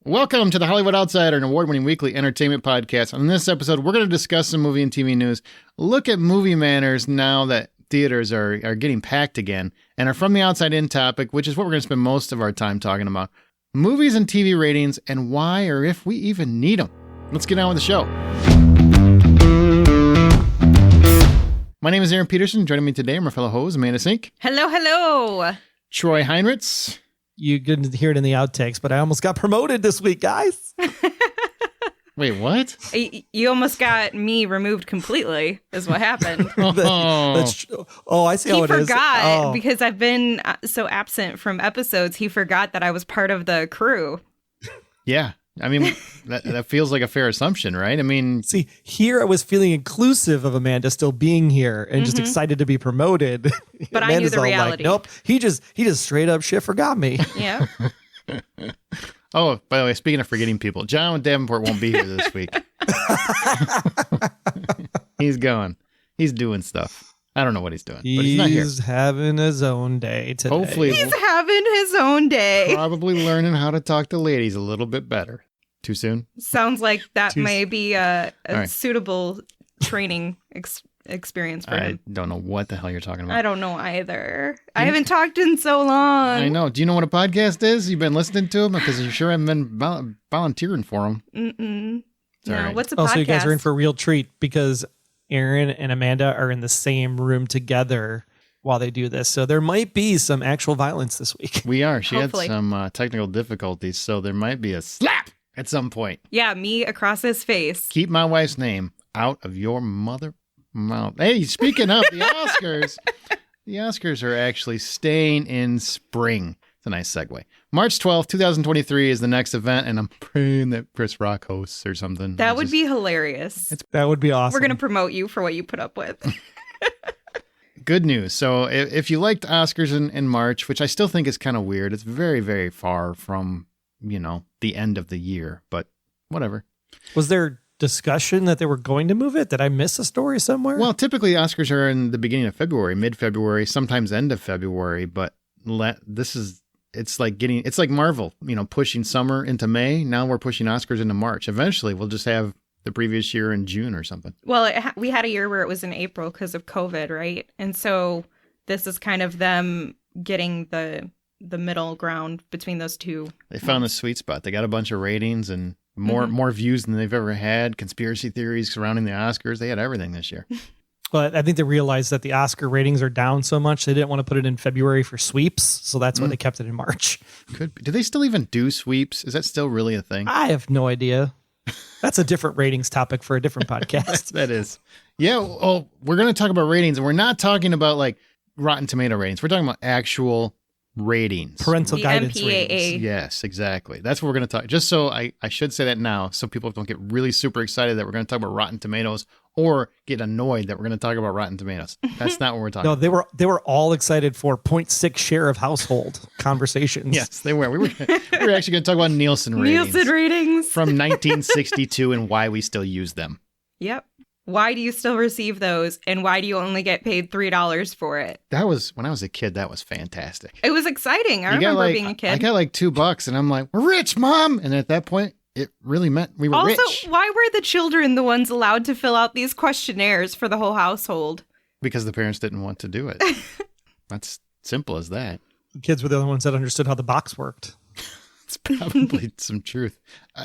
Welcome to the Hollywood Outsider, an award-winning weekly entertainment podcast. On this episode, we're going to discuss some movie and TV news, look at movie manners now that theaters are getting packed again, and our From the Outside In topic, which is what we're going to spend most of our time talking about, movies and TV ratings and why or if we even need them. Let's get on with the show. My name is Aaron Peterson. Joining me today are my fellow host, Amanda Sink. Hello, hello. Troy Heinritz. You couldn't hear it in the outtakes, but I almost got promoted this week, guys. Wait, what? You almost got me removed completely, is what happened. That's oh, I see how it is. He forgot, because I've been so absent from episodes, he forgot that I was part of the crew. Yeah. I mean, that feels like a fair assumption, right? I mean, see, here I was feeling inclusive of Amanda still being here and just excited to be promoted. But I knew the reality. Like, nope, he just straight up shit forgot me. Yeah. Oh, by the way, speaking of forgetting people, John Davenport won't be here this week. He's going. He's doing stuff. I don't know what he's doing, but he's not here. He's having his own day today. Hopefully, he's having his own day. Probably learning how to talk to ladies a little bit better. Too soon? Sounds like that may be a right. Suitable training experience for him. I don't know what the hell you're talking about. I don't know either. I haven't talked in so long. I know. Do you know what a podcast is? You've been listening to them? Because you sure haven't been volunteering for them. Mm-mm. No, right. what's a podcast? Also, you guys are in for a real treat because Aaron and Amanda are in the same room together while they do this. So there might be some actual violence this week. We are. She Hopefully. had some technical difficulties, so there might be a slap at some point. Yeah, me across his face. Keep my wife's name out of your mother mouth. Hey, speaking of the Oscars, the Oscars are actually staying in spring. It's a nice segue. March 12th, 2023 is the next event, and I'm praying that Chris Rock hosts or something. That would be hilarious. That would be awesome. We're going to promote you for what you put up with. Good news. So if you liked Oscars in March, which I still think is kind of weird, it's very, very far from, the end of the year, but whatever. Was there discussion that they were going to move it? Did I miss a story somewhere? Well, typically Oscars are in the beginning of February, mid-February, sometimes end of February, but it's like Marvel, pushing summer into May. Now we're pushing Oscars into March. Eventually we'll just have the previous year in June or something. Well, we had a year where it was in April because of COVID, right? And so this is kind of them getting the middle ground between those two. They found the sweet spot. They got a bunch of ratings and more views than they've ever had. Conspiracy theories surrounding the Oscars. They had everything this year. Well, I think they realized that the Oscar ratings are down so much they didn't want to put it in February for sweeps, so that's why they kept it in March. Could be. Do they still even do sweeps? Is that still really a thing? I have no idea. That's a different ratings topic for a different podcast. That is. Yeah. Oh, we're going to talk about ratings, and we're not talking about like Rotten Tomato ratings. We're talking about actual ratings. Parental the guidance MPAA. ratings. Yes, exactly. That's what we're going to talk. Just so I should say that now, so people don't get really super excited that we're going to talk about Rotten Tomatoes or get annoyed that we're going to talk about Rotten Tomatoes. That's not what we're talking No, about. they were all excited for 0.6 share of household conversations. Yes, they were. We were actually going to talk about Nielsen ratings. Nielsen ratings. From 1962 and why we still use them. Yep. Why do you still receive those, and why do you only get paid $3 for it? That was, when I was a kid, that was fantastic. It was exciting. I remember being a kid. I got like $2 and I'm like, we're rich, Mom. And at that point, it really meant we were rich. Also, why were the children the ones allowed to fill out these questionnaires for the whole household? Because the parents didn't want to do it. That's simple as that. The kids were the only ones that understood how the box worked. It's probably some truth.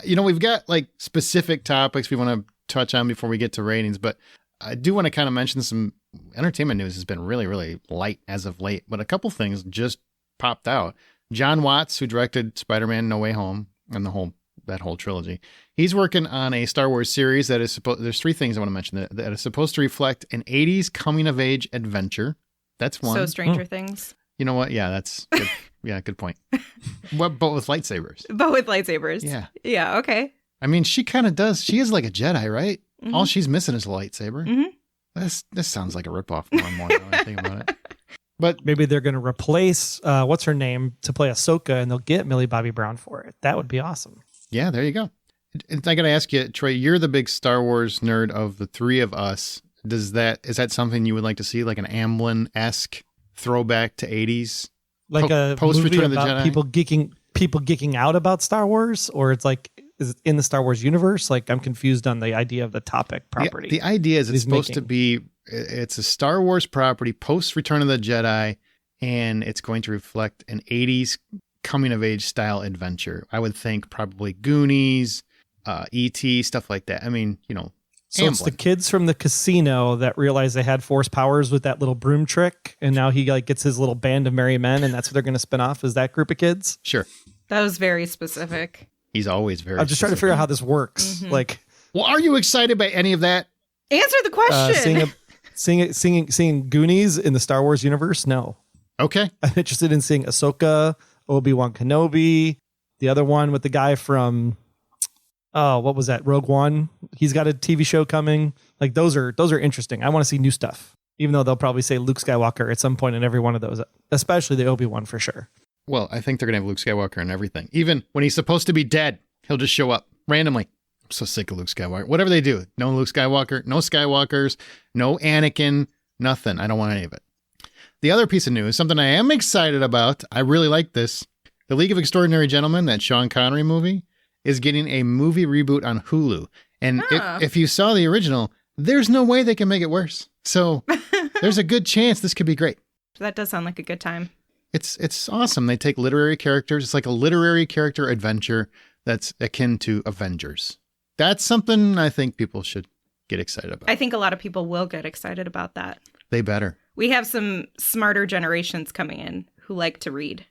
We've got like specific topics we want to touch on before we get to ratings, but I do want to kind of mention some entertainment news has been really, really light as of late, but a couple things just popped out. John Watts, who directed Spider-Man No Way Home and that whole trilogy, he's working on a Star Wars series that is there's three things I want to mention that is supposed to reflect an 80s coming of age adventure. That's one. So Stranger Things. You know what? Yeah, that's good. Yeah, good point. But with lightsabers. But with lightsabers. Yeah. Yeah, okay. I mean, she kind of does. She is like a Jedi, right? Mm-hmm. All she's missing is a lightsaber. Mm-hmm. This sounds like a ripoff more and more now I think about it. But maybe they're going to replace what's her name to play Ahsoka, and they'll get Millie Bobby Brown for it. That would be awesome. Yeah, there you go. And I got to ask you, Troy, you're the big Star Wars nerd of the three of us. Is that something you would like to see, like an Amblin-esque throwback to 80s? Like a post movie Return of the about Jedi? people geeking. people geeking out about Star Wars, or it's like is it in the Star Wars universe? Like I'm confused on the idea of the topic property. The idea is that it's he's supposed to making. be, it's a Star Wars property post Return of the Jedi, and it's going to reflect an 80s coming of age style adventure. I would think probably Goonies, E.T., stuff like that. I mean, you know, So it's the Amblin. kids from the casino that realized they had force powers with that little broom trick, and now he like gets his little band of merry men, and that's what they're going to spin off. Is that group of kids? Sure. That was very specific. He's always very I'm just trying to figure out how this works. Mhm. Like Well, are you excited by any of that? Answer the question. seeing Goonies in the Star Wars universe. No, Okay. I'm interested in seeing Ahsoka, Obi-Wan Kenobi, the other one with the guy from what was that? Rogue One. He's got a TV show coming. Like those are interesting. I want to see new stuff. Even though they'll probably say Luke Skywalker at some point in every one of those, especially the Obi-Wan for sure. Well, I think they're going to have Luke Skywalker and everything. Even when he's supposed to be dead, he'll just show up randomly. I'm so sick of Luke Skywalker. Whatever they do, no Luke Skywalker, no Skywalkers, no Anakin, nothing. I don't want any of it. The other piece of news, something I am excited about, I really like this. The League of Extraordinary Gentlemen, that Sean Connery movie, is getting a movie reboot on Hulu. And if you saw the original, there's no way they can make it worse. So there's a good chance this could be great. That does sound like a good time. It's awesome. They take literary characters. It's like a literary character adventure that's akin to Avengers. That's something I think people should get excited about. I think a lot of people will get excited about that. They better. We have some smarter generations coming in who like to read.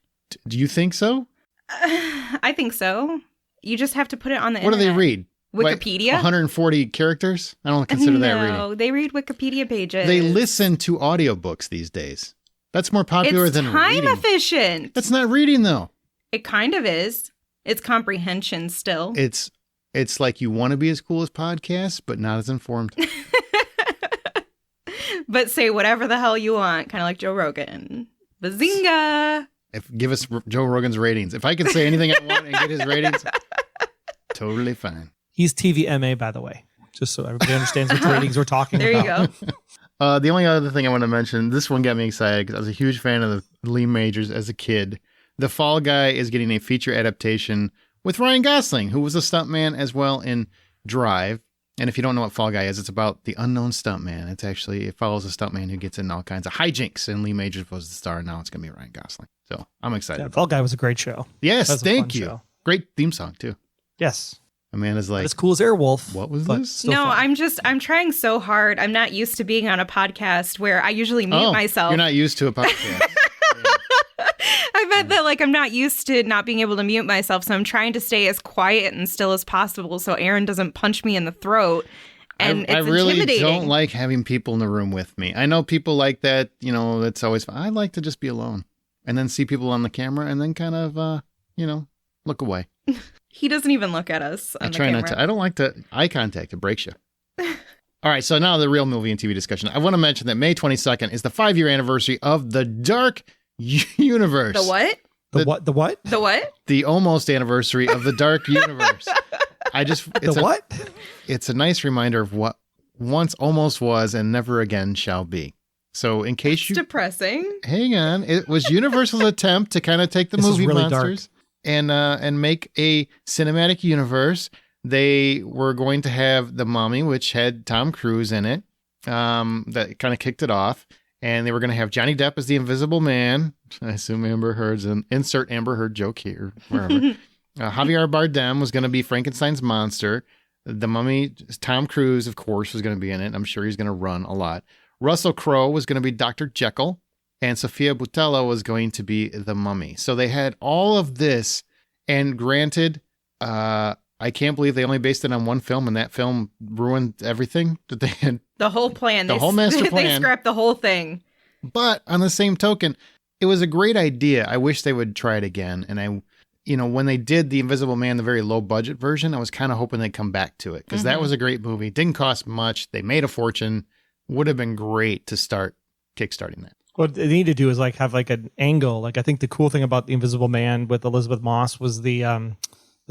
Do you think so? I think so. You just have to put it on the What do internet. they read? Wikipedia? 140 characters? I don't consider that reading. No, they read Wikipedia pages. They listen to audiobooks these days. That's more popular It's than time reading. efficient. That's not reading though. It kind of is. It's comprehension still. It's like you want to be as cool as podcasts, but not as informed. But say whatever the hell you want, kind of like Joe Rogan. Bazinga! Give us Joe Rogan's ratings. If I can say anything I want and get his ratings, totally fine. He's TVMA, by the way, just so everybody understands which ratings we're talking There you about. go. The only other thing I want to mention, this one got me excited because I was a huge fan of the Lee Majors as a kid. The Fall Guy is getting a feature adaptation with Ryan Gosling, who was a stuntman as well in Drive. And if you don't know what Fall Guy is, it's about the unknown stuntman. It follows a stuntman who gets in all kinds of hijinks, and Lee Majors was the star, and now it's going to be Ryan Gosling. So I'm excited. Yeah, Fall Guy was a great show. Yes, That was a fun thank you. show. Great theme song, too. Yes. Amanda's like, As cool as Airwolf. what was but this? still No, fun. I'm trying so hard. I'm not used to being on a podcast where I usually mute myself. You're not used to a podcast. I meant that like I'm not used to not being able to mute myself, so I'm trying to stay as quiet and still as possible so Aaron doesn't punch me in the throat. And I it's really intimidating. don't like having people in the room with me. I know people like that, that's always fun. I like to just be alone and then see people on the camera and then kind of, look away. He doesn't even look at us on I the try camera. not to. I don't like to eye contact. It breaks you. All right. So now the real movie and TV discussion. I want to mention that May 22nd is the 5-year anniversary of the Dark Universe. The what? The what? The what? The what? The almost anniversary of the Dark Universe. What? It's a nice reminder of what once almost was and never again shall be. So in case you Depressing. hang on, it was Universal's attempt to kind of take the This is movie really monsters and make a cinematic universe. They were going to have The Mummy, which had Tom Cruise in it. That kind of kicked it off. And they were going to have Johnny Depp as the Invisible Man. I assume Amber Heard's an insert Amber Heard joke here, wherever. Javier Bardem was going to be Frankenstein's monster. The Mummy, Tom Cruise, of course, was going to be in it. I'm sure he's going to run a lot. Russell Crowe was going to be Dr. Jekyll. And Sofia Boutella was going to be the Mummy. So they had all of this. And granted, I can't believe they only based it on one film, and that film ruined everything that they had. The whole plan. The whole master They plan. scrapped the whole thing. But on the same token, it was a great idea. I wish they would try it again. And when they did The Invisible Man, the very low budget version, I was kind of hoping they'd come back to it because that was a great movie. Didn't cost much. They made a fortune. Would have been great to start kickstarting that. What they need to do is have an angle. I think the cool thing about The Invisible Man with Elizabeth Moss was the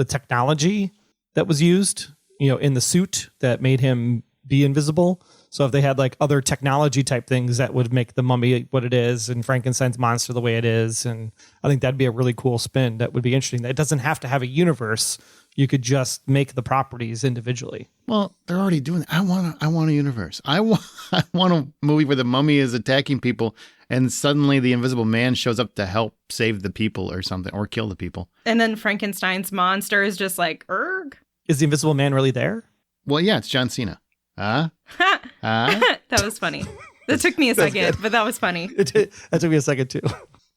technology that was used, in the suit that made him be invisible. So if they had like other technology type things that would make the Mummy what it is and Frankenstein's monster the way it is, and I think that'd be a really cool spin. That would be interesting. It doesn't have to have a universe. You could just make the properties individually. Well, they're already doing that. I want a universe. I want a movie where the Mummy is attacking people and suddenly the Invisible Man shows up to help save the people or something, or kill the people. And then Frankenstein's monster is just like, erg. Is the Invisible Man really there? Well, yeah, it's John Cena. That was funny. That took me a second, but that was funny. That took me a second too.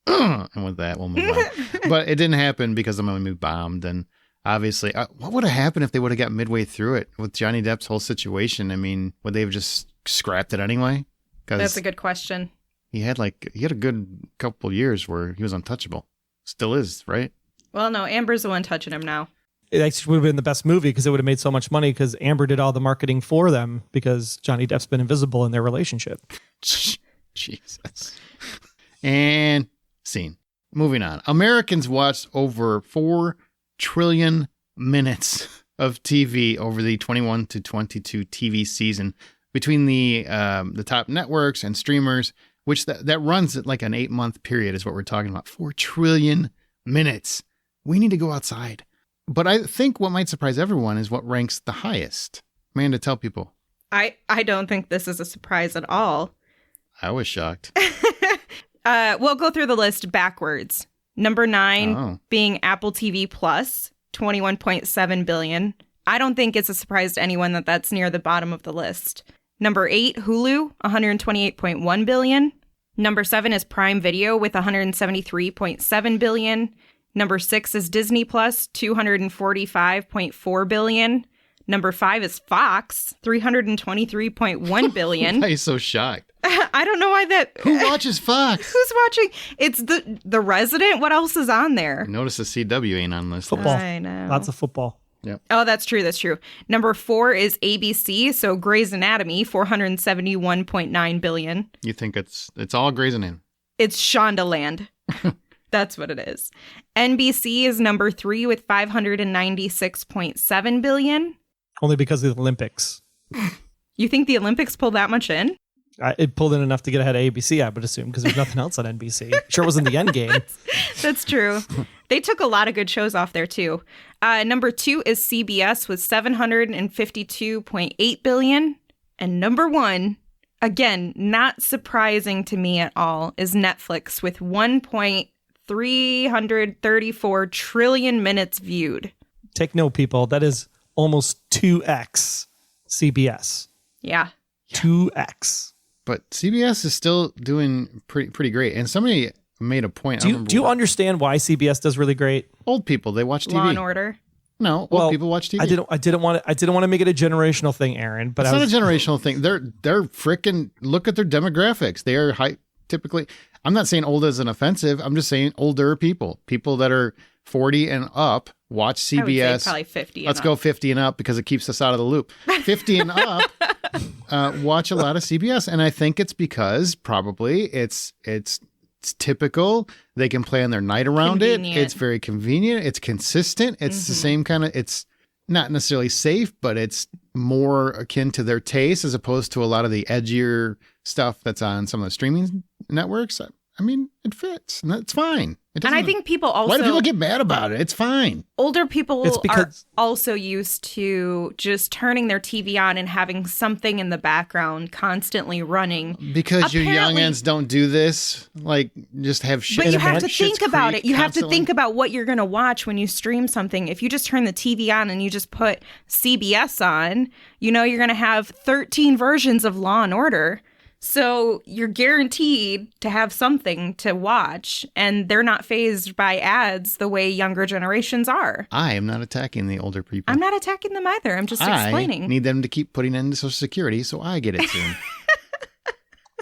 And with that, we'll move on. But it didn't happen because the Mummy bombed. And obviously, what would have happened if they would have got midway through it with Johnny Depp's whole situation? I mean, would they have just scrapped it anyway? That's a good question. He had a good couple years where he was untouchable. Still is, right? Well, no, Amber's the one touching him now. It actually would have been the best movie because it would have made so much money because Amber did all the marketing for them because Johnny Depp's been invisible in their relationship. Jesus. And scene. Moving on. Americans watched over 4 trillion minutes of TV over the 21 to 22 TV season between the top networks and streamers, which that runs at like an 8-month period is what we're talking about. 4 trillion minutes. We need to go outside. But I think what might surprise everyone is what ranks the highest. Amanda, tell people. I don't think this is a surprise at all. I was shocked. We'll go through the list backwards. Number 9 being Apple TV Plus, 21.7 billion. I don't think it's a surprise to anyone that that's near the bottom of the list. Number 8, Hulu, 128.1 billion. Number 7 is Prime Video with 173.7 billion. Number 6 is Disney Plus, 245.4 billion. Number 5 is Fox, 323.1 billion. Why are you so shocked? I don't know why that. Who watches Fox? Who's watching? It's the Resident. What else is on there? Notice the CW ain't on this. Football. I know. Lots of football. Yep. Oh, that's true. That's true. Number 4 is ABC. So Grey's Anatomy, 471.9 billion. You think it's all Grey's Anatomy? It's Shondaland. That's what it is. NBC is number 3 with 596.7 billion. Only because of the Olympics. You think the Olympics pulled that much in? It pulled in enough to get ahead of ABC, I would assume, because there's nothing else on NBC. Sure, it wasn't the end game. That's true. They took a lot of good shows off there, too. Number 2 is CBS with 752.8 billion. And number 1, again, not surprising to me at all, is Netflix with 1.334 trillion minutes viewed. Take note, people. That is almost 2x CBS. Yeah. 2x. But CBS is still doing pretty great. And somebody made a point. Do you understand why CBS does really great? Old people, they watch TV. Law and Order. No, old people watch TV. I didn't want to make it a generational thing, Aaron. But it's not a generational thing. They're freaking look at their demographics. They are typically. I'm not saying old as an offensive. I'm just saying older people that are 40 and up watch CBS. I would say probably 50. Let's go 50 and up because it keeps us out of the loop. 50 and up watch a lot of CBS, and I think it's because probably it's typical. They can plan their night around Convenient. it. It's very convenient. It's consistent. It's the same kind of. It's not necessarily safe, but it's more akin to their taste as opposed to a lot of the edgier stuff that's on some of the streaming networks. I mean, it fits. And it's fine. And I think people also... Why do people get mad about it? It's fine. Older people are also used to just turning their TV on and having something in the background constantly running. Because you youngins don't do this, like just have shit. But you have to Schitt's think about Creek it. You have to constantly. think about what you're going to watch when you stream something. If you just turn the TV on and you just put CBS on, you know you're going to have 13 versions of Law and Order. So you're guaranteed to have something to watch, and they're not fazed by ads the way younger generations are. I am not attacking the older people. I'm not attacking them either. I'm just explaining. I need them to keep putting into Social Security so I get it soon.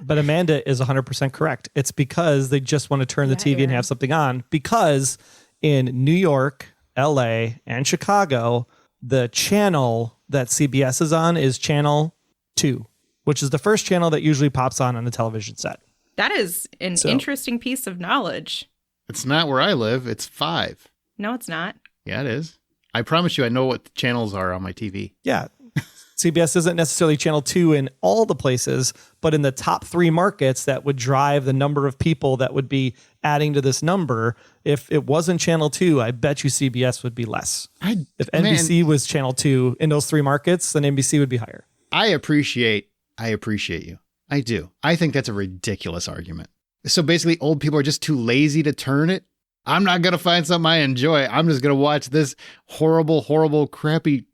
But Amanda is 100% correct. It's because they just want to turn the TV and have something on. Because in New York, LA, and Chicago, the channel that CBS is on is channel 2. Which is the first channel that usually pops on the television set. That is an interesting piece of knowledge. It's not where I live. It's 5. No, it's not. Yeah, it is. I promise you I know what the channels are on my TV. Yeah. CBS isn't necessarily channel 2 in all the places, but in the top 3 markets that would drive the number of people that would be adding to this number. If it wasn't channel 2, I bet you CBS would be less. If NBC was channel 2 in those 3 markets, then NBC would be higher. I appreciate you. I do. I think that's a ridiculous argument. So basically, old people are just too lazy to turn it. I'm not going to find something I enjoy. I'm just going to watch this horrible, crappy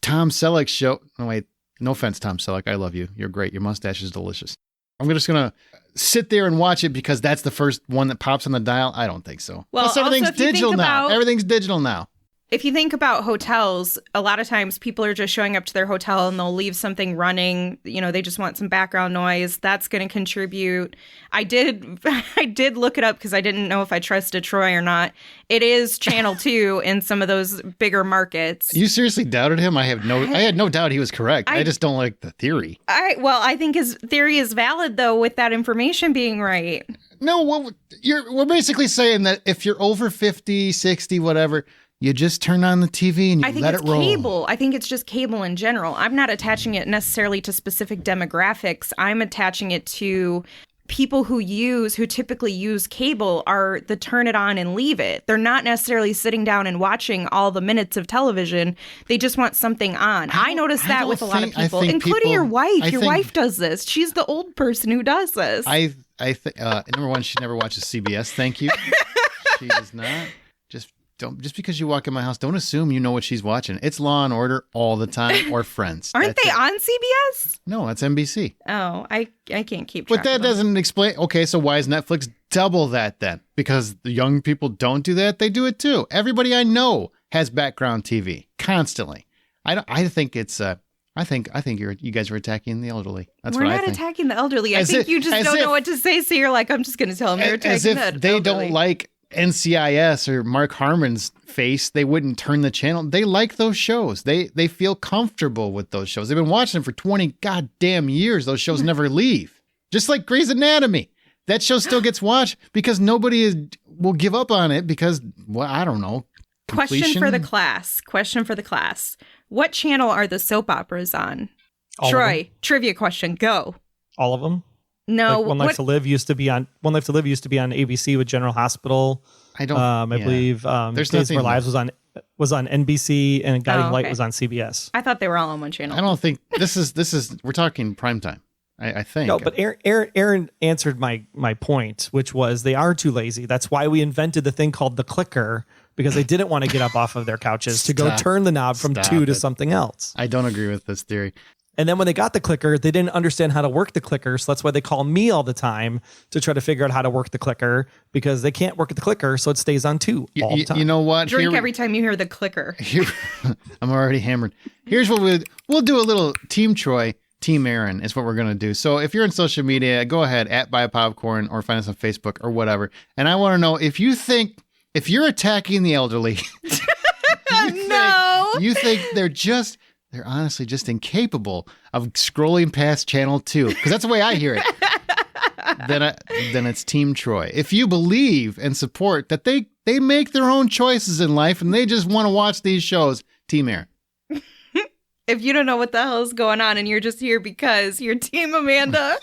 Tom Selleck show. No, wait. No offense, Tom Selleck. I love you. You're great. Your mustache is delicious. I'm just going to sit there and watch it because that's the first one that pops on the dial. I don't think so. Well, plus, everything's digital now. Everything's digital now. If you think about hotels, a lot of times people are just showing up to their hotel and they'll leave something running. You know, they just want some background noise. That's going to contribute. I did look it up because I didn't know if I trusted Troy or not. It is channel 2 in some of those bigger markets. You seriously doubted him? I had no doubt he was correct. I just don't like the theory. I think his theory is valid though, with that information being right. No, we're basically saying that if you're over 50, 60, whatever, you just turn on the TV and you let it roll. Cable. I think it's just cable in general. I'm not attaching it necessarily to specific demographics. I'm attaching it to people who typically use cable are the turn it on and leave it. They're not necessarily sitting down and watching all the minutes of television. They just want something on. I noticed that with a lot of people, including your wife. Your wife does this. She's the old person who does this. I think number one, she never watches CBS. Thank you. She does not. Just because you walk in my house, don't assume you know what she's watching. It's Law and Order all the time, or Friends. Aren't they on CBS? No, it's NBC. Oh, I can't keep track. But that doesn't explain. Okay, so why is Netflix double that then? Because the young people don't do that. They do it too. Everybody I know has background TV constantly. I think it's. I think you guys are attacking the elderly. That's We're what I think. We're not attacking the elderly. I think you just don't know what to say. So you're like, I'm just going to tell them you're attacking the elderly. They don't like NCIS or Mark Harmon's face, they wouldn't turn the channel. They like those shows. They feel comfortable with those shows. They've been watching them for 20 goddamn years. Those shows never leave. Just like Grey's Anatomy. That show still gets watched because nobody will give up on it because, well, I don't know. Question for the class. What channel are the soap operas on? Troy, trivia question, go. All of them? No, One Life to Live used to be on ABC with General Hospital. I believe Days of Our Lives was on NBC, and Guiding Light was on CBS. I thought they were all on one channel. I don't think this is we're talking primetime. I think. No, but Aaron answered my point, which was they are too lazy. That's why we invented the thing called the clicker, because they didn't want to get up off of their couches to go turn the knob from 2 to something else. I don't agree with this theory. And then when they got the clicker, they didn't understand how to work the clicker. So that's why they call me all the time to try to figure out how to work the clicker, because they can't work the clicker. So it stays on 2 all the time. You know what? Drink every time you hear the clicker. I'm already hammered. Here's what we'll do a little Team Troy, Team Aaron is what we're going to do. So if you're in social media, go ahead @BuyPopcorn or find us on Facebook or whatever. And I want to know if you're attacking the elderly. You think they're honestly just incapable of scrolling past channel 2, because that's the way I hear it. Then it's Team Troy. If you believe and support that they make their own choices in life and they just want to watch these shows, Team Aaron. If you don't know what the hell is going on and you're just here because you're Team Amanda.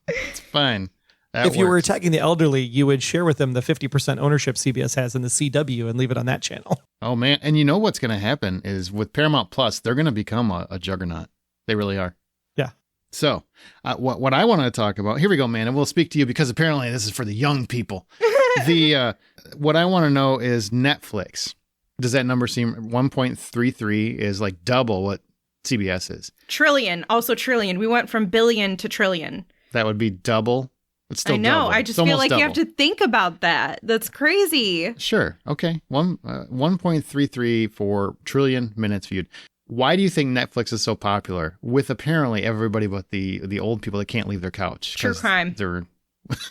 It's fine. If you were attacking the elderly, you would share with them the 50% ownership CBS has in the CW and leave it on that channel. Oh, man. And you know what's going to happen is with Paramount Plus, they're going to become a juggernaut. They really are. Yeah. So what I want to talk about, here we go, man. And we'll speak to you because apparently this is for the young people. What I want to know is Netflix. Does that number seem 1.33 is like double what CBS is? Trillion. Also trillion. We went from billion to trillion. That would be double. It's still I know. double. I just feel like double. You have to think about that. That's crazy. Sure. Okay. 1.334 trillion minutes viewed. Why do you think Netflix is so popular with apparently everybody but the old people that can't leave their couch? True crime.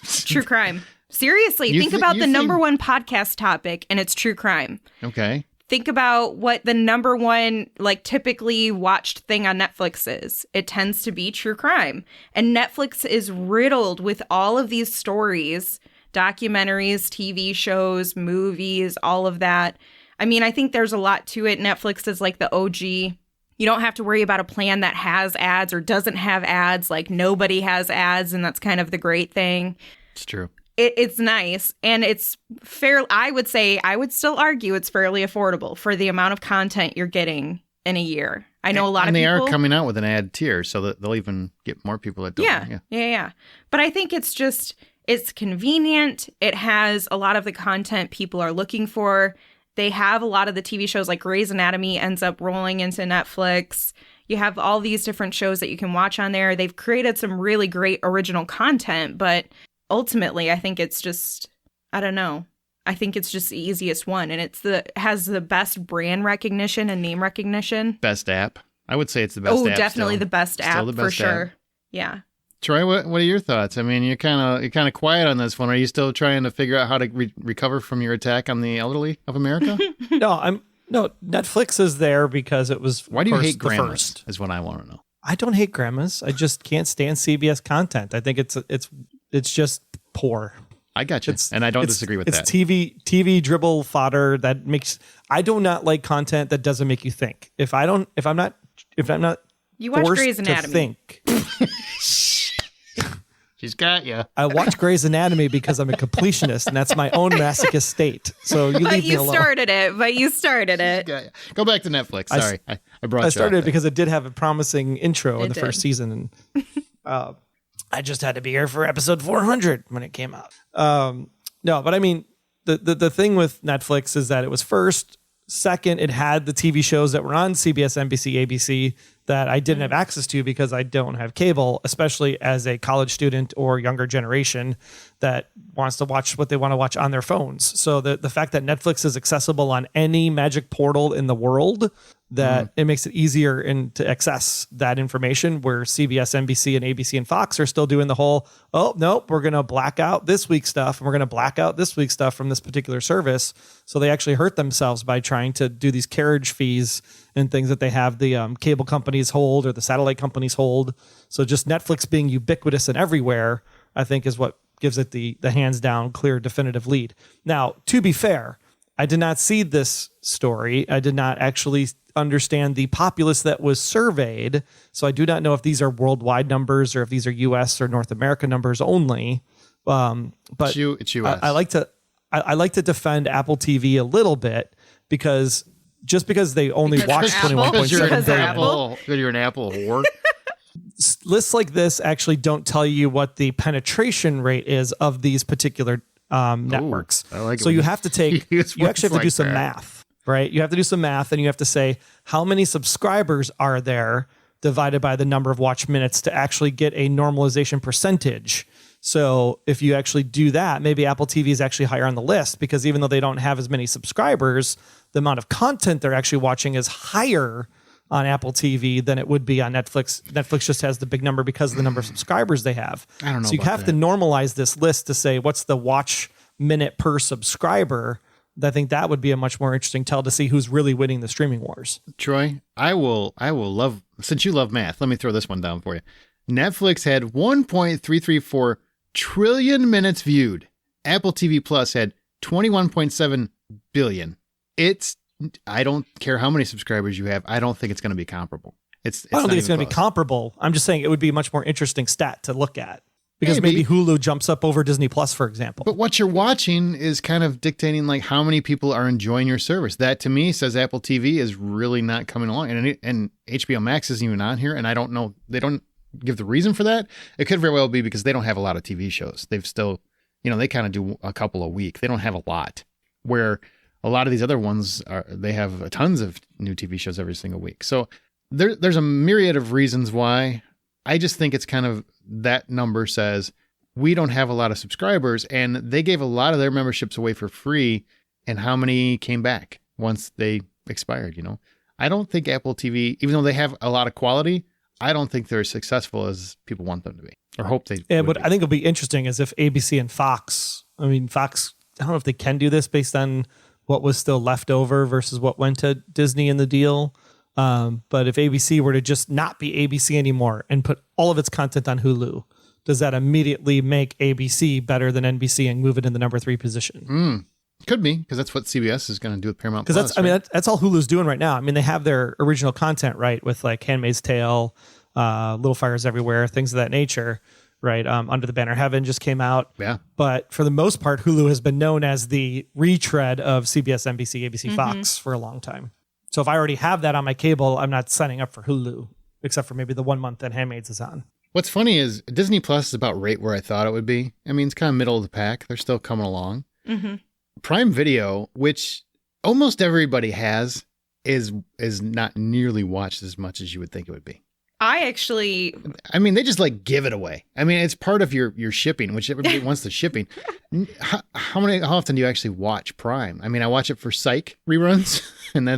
True crime. Seriously, think about the number one podcast topic, and it's true crime. Okay. Think about what the number one, typically watched thing on Netflix is. It tends to be true crime. And Netflix is riddled with all of these stories, documentaries, TV shows, movies, all of that. I mean, I think there's a lot to it. Netflix is like the OG, You don't have to worry about a plan that has ads or doesn't have ads. Like nobody has ads, and that's kind of the great thing. It's true. It's nice, and it's fair. I would still argue it's fairly affordable for the amount of content you're getting in a year. I know a lot of people... And they are coming out with an ad tier, so that they'll even get more people that don't. Yeah. But I think it's convenient. It has a lot of the content people are looking for. They have a lot of the TV shows, like Grey's Anatomy ends up rolling into Netflix. You have all these different shows that you can watch on there. They've created some really great original content, but ultimately, I think it's just, I don't know. I think it's just the easiest one, and has the best brand recognition and name recognition. Best app. I would say it's the best app. Oh, definitely the best app for sure. App. Yeah. Troy, what are your thoughts? I mean, you're kind of quiet on this one. Are you still trying to figure out how to recover from your attack on the elderly of America? No, Netflix is there because it was. Why do you hate grandmas? Is what I want to know. I don't hate grandmas. I just can't stand CBS content. I think it's just poor. I got you, and I don't disagree with that. It's TV dribble fodder that makes. I do not like content that doesn't make you think. If I'm not. You watch Grey's Anatomy. She's got you. I watch Grey's Anatomy because I'm a completionist, and that's my own masochist state. So you leave me alone. But you started it. Go back to Netflix. Sorry, I brought you. I started it because it did have a promising intro in the first season, and I just had to be here for episode 400 when it came out. No, but I mean, the thing with Netflix is that it was first. Second, it had the TV shows that were on CBS, NBC, ABC that I didn't have access to because I don't have cable, especially as a college student or younger generation that wants to watch what they want to watch on their phones. So the fact that Netflix is accessible on any magic portal in the world, that it makes it easier to access that information, where CBS, NBC, and ABC and Fox are still doing the whole, oh, nope, we're going to black out this week's stuff and we're going to black out this week's stuff from this particular service. So they actually hurt themselves by trying to do these carriage fees and things that they have the cable companies hold or the satellite companies hold. So just Netflix being ubiquitous and everywhere, I think, is what gives it the hands down, clear, definitive lead. Now, to be fair, I did not see this story. I did not actually understand the populace that was surveyed. So I do not know if these are worldwide numbers or if these are US or North America numbers only. But it's US. I like to defend Apple TV a little bit because they only watch 21.7 billion. You're an Apple whore. Lists like this actually don't tell you what the penetration rate is of these particular networks. So you have to you actually have to do some math, right? You have to do some math, and you have to say how many subscribers are there divided by the number of watch minutes to actually get a normalization percentage. So if you actually do that, maybe Apple TV is actually higher on the list, because even though they don't have as many subscribers, the amount of content they're actually watching is higher on Apple TV than it would be on Netflix. Netflix just has the big number because of the number of subscribers they have. I don't know. So you have to normalize this list to say what's the watch minute per subscriber. I think that would be a much more interesting tell to see who's really winning the streaming wars. Troy, I will love, since you love math, let me throw this one down for you. Netflix had 1.334 trillion minutes viewed. Apple TV Plus had 21.7 billion. I don't care how many subscribers you have. I don't think it's going to be comparable. I don't think it's going to be comparable. I'm just saying it would be a much more interesting stat to look at, because maybe Hulu jumps up over Disney Plus, for example. But what you're watching is kind of dictating like how many people are enjoying your service. That to me says Apple TV is really not coming along, and HBO Max isn't even on here. And I don't know. They don't give the reason for that. It could very well be because they don't have a lot of TV shows. They've still, they kind of do a couple a week. They don't have a lot, where a lot of these other ones they have tons of new TV shows every single week. So there's a myriad of reasons why. I just think it's kind of, that number says we don't have a lot of subscribers, and they gave a lot of their memberships away for free. And how many came back once they expired? I don't think Apple TV, even though they have a lot of quality, I don't think they're as successful as people want them to be, or hope they. Yeah, but I think it'll be interesting as if ABC and Fox. Fox. I don't know if they can do this based on what was still left over versus what went to Disney in the deal. But if ABC were to just not be ABC anymore and put all of its content on Hulu, does that immediately make ABC better than NBC and move it in the number 3 position? Could be, because that's what CBS is going to do with Paramount Because Plus. that's, I mean, that's all Hulu's doing right now. I mean, they have their original content, right, with like Handmaid's Tale, Little Fires Everywhere, things of that nature, right? Under the Banner Heaven just came out. Yeah. But for the most part, Hulu has been known as the retread of CBS, NBC, ABC, Fox for a long time. So if I already have that on my cable, I'm not signing up for Hulu, except for maybe the 1 month that Handmaid's is on. What's funny is Disney Plus is about right where I thought it would be. I mean, it's kind of middle of the pack. They're still coming along. Mm-hmm. Prime Video, which almost everybody has, is not nearly watched as much as you would think it would be. I mean, they just like give it away. I mean, it's part of your shipping, which everybody wants the shipping. How often do you actually watch Prime? I mean, I watch it for Psych reruns, and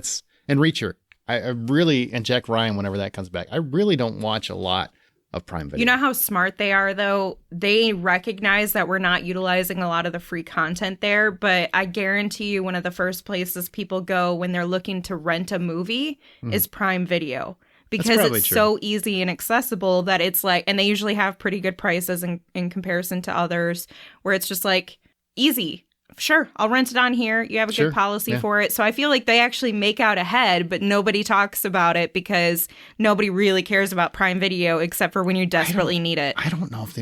Reacher. I really, and Jack Ryan whenever that comes back. I really don't watch a lot of Prime Video. You know how smart they are, though? They recognize that we're not utilizing a lot of the free content there, but I guarantee you one of the first places people go when they're looking to rent a movie is Prime Video. Because it's true. so easy and accessible that it's like, and they usually have pretty good prices in comparison to others, where it's just like, easy. Sure, I'll rent it on here. You have a good policy for it. So I feel like they actually make out ahead, but nobody talks about it because nobody really cares about Prime Video except for when you desperately need it. I don't know if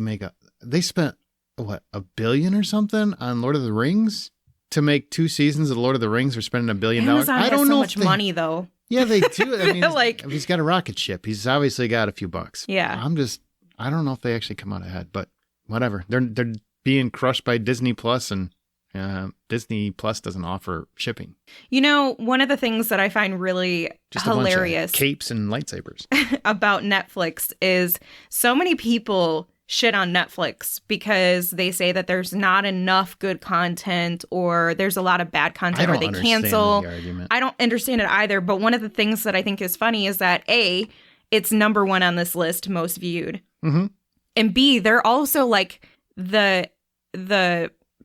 they spent, what, $1 billion or something on Lord of the Rings? To make 2 seasons of Lord of the Rings, they're spending $1 billion. Amazon I don't has know so much money, though. Yeah, they do. I mean, Like- he's got a rocket ship. He's obviously got a few bucks. Yeah. I don't know if they actually come out ahead, but whatever. They're being crushed by Disney Plus, and Disney Plus doesn't offer shipping. You know, one of the things that I find really Just a bunch of hilarious capes and lightsabers. about Netflix is so many people shit on Netflix because they say that there's not enough good content or there's a lot of bad content or they cancel. I don't understand it either. But one of the things that I think is funny is that A, it's number 1 on this list, most viewed. Mm-hmm. And B, they're also like the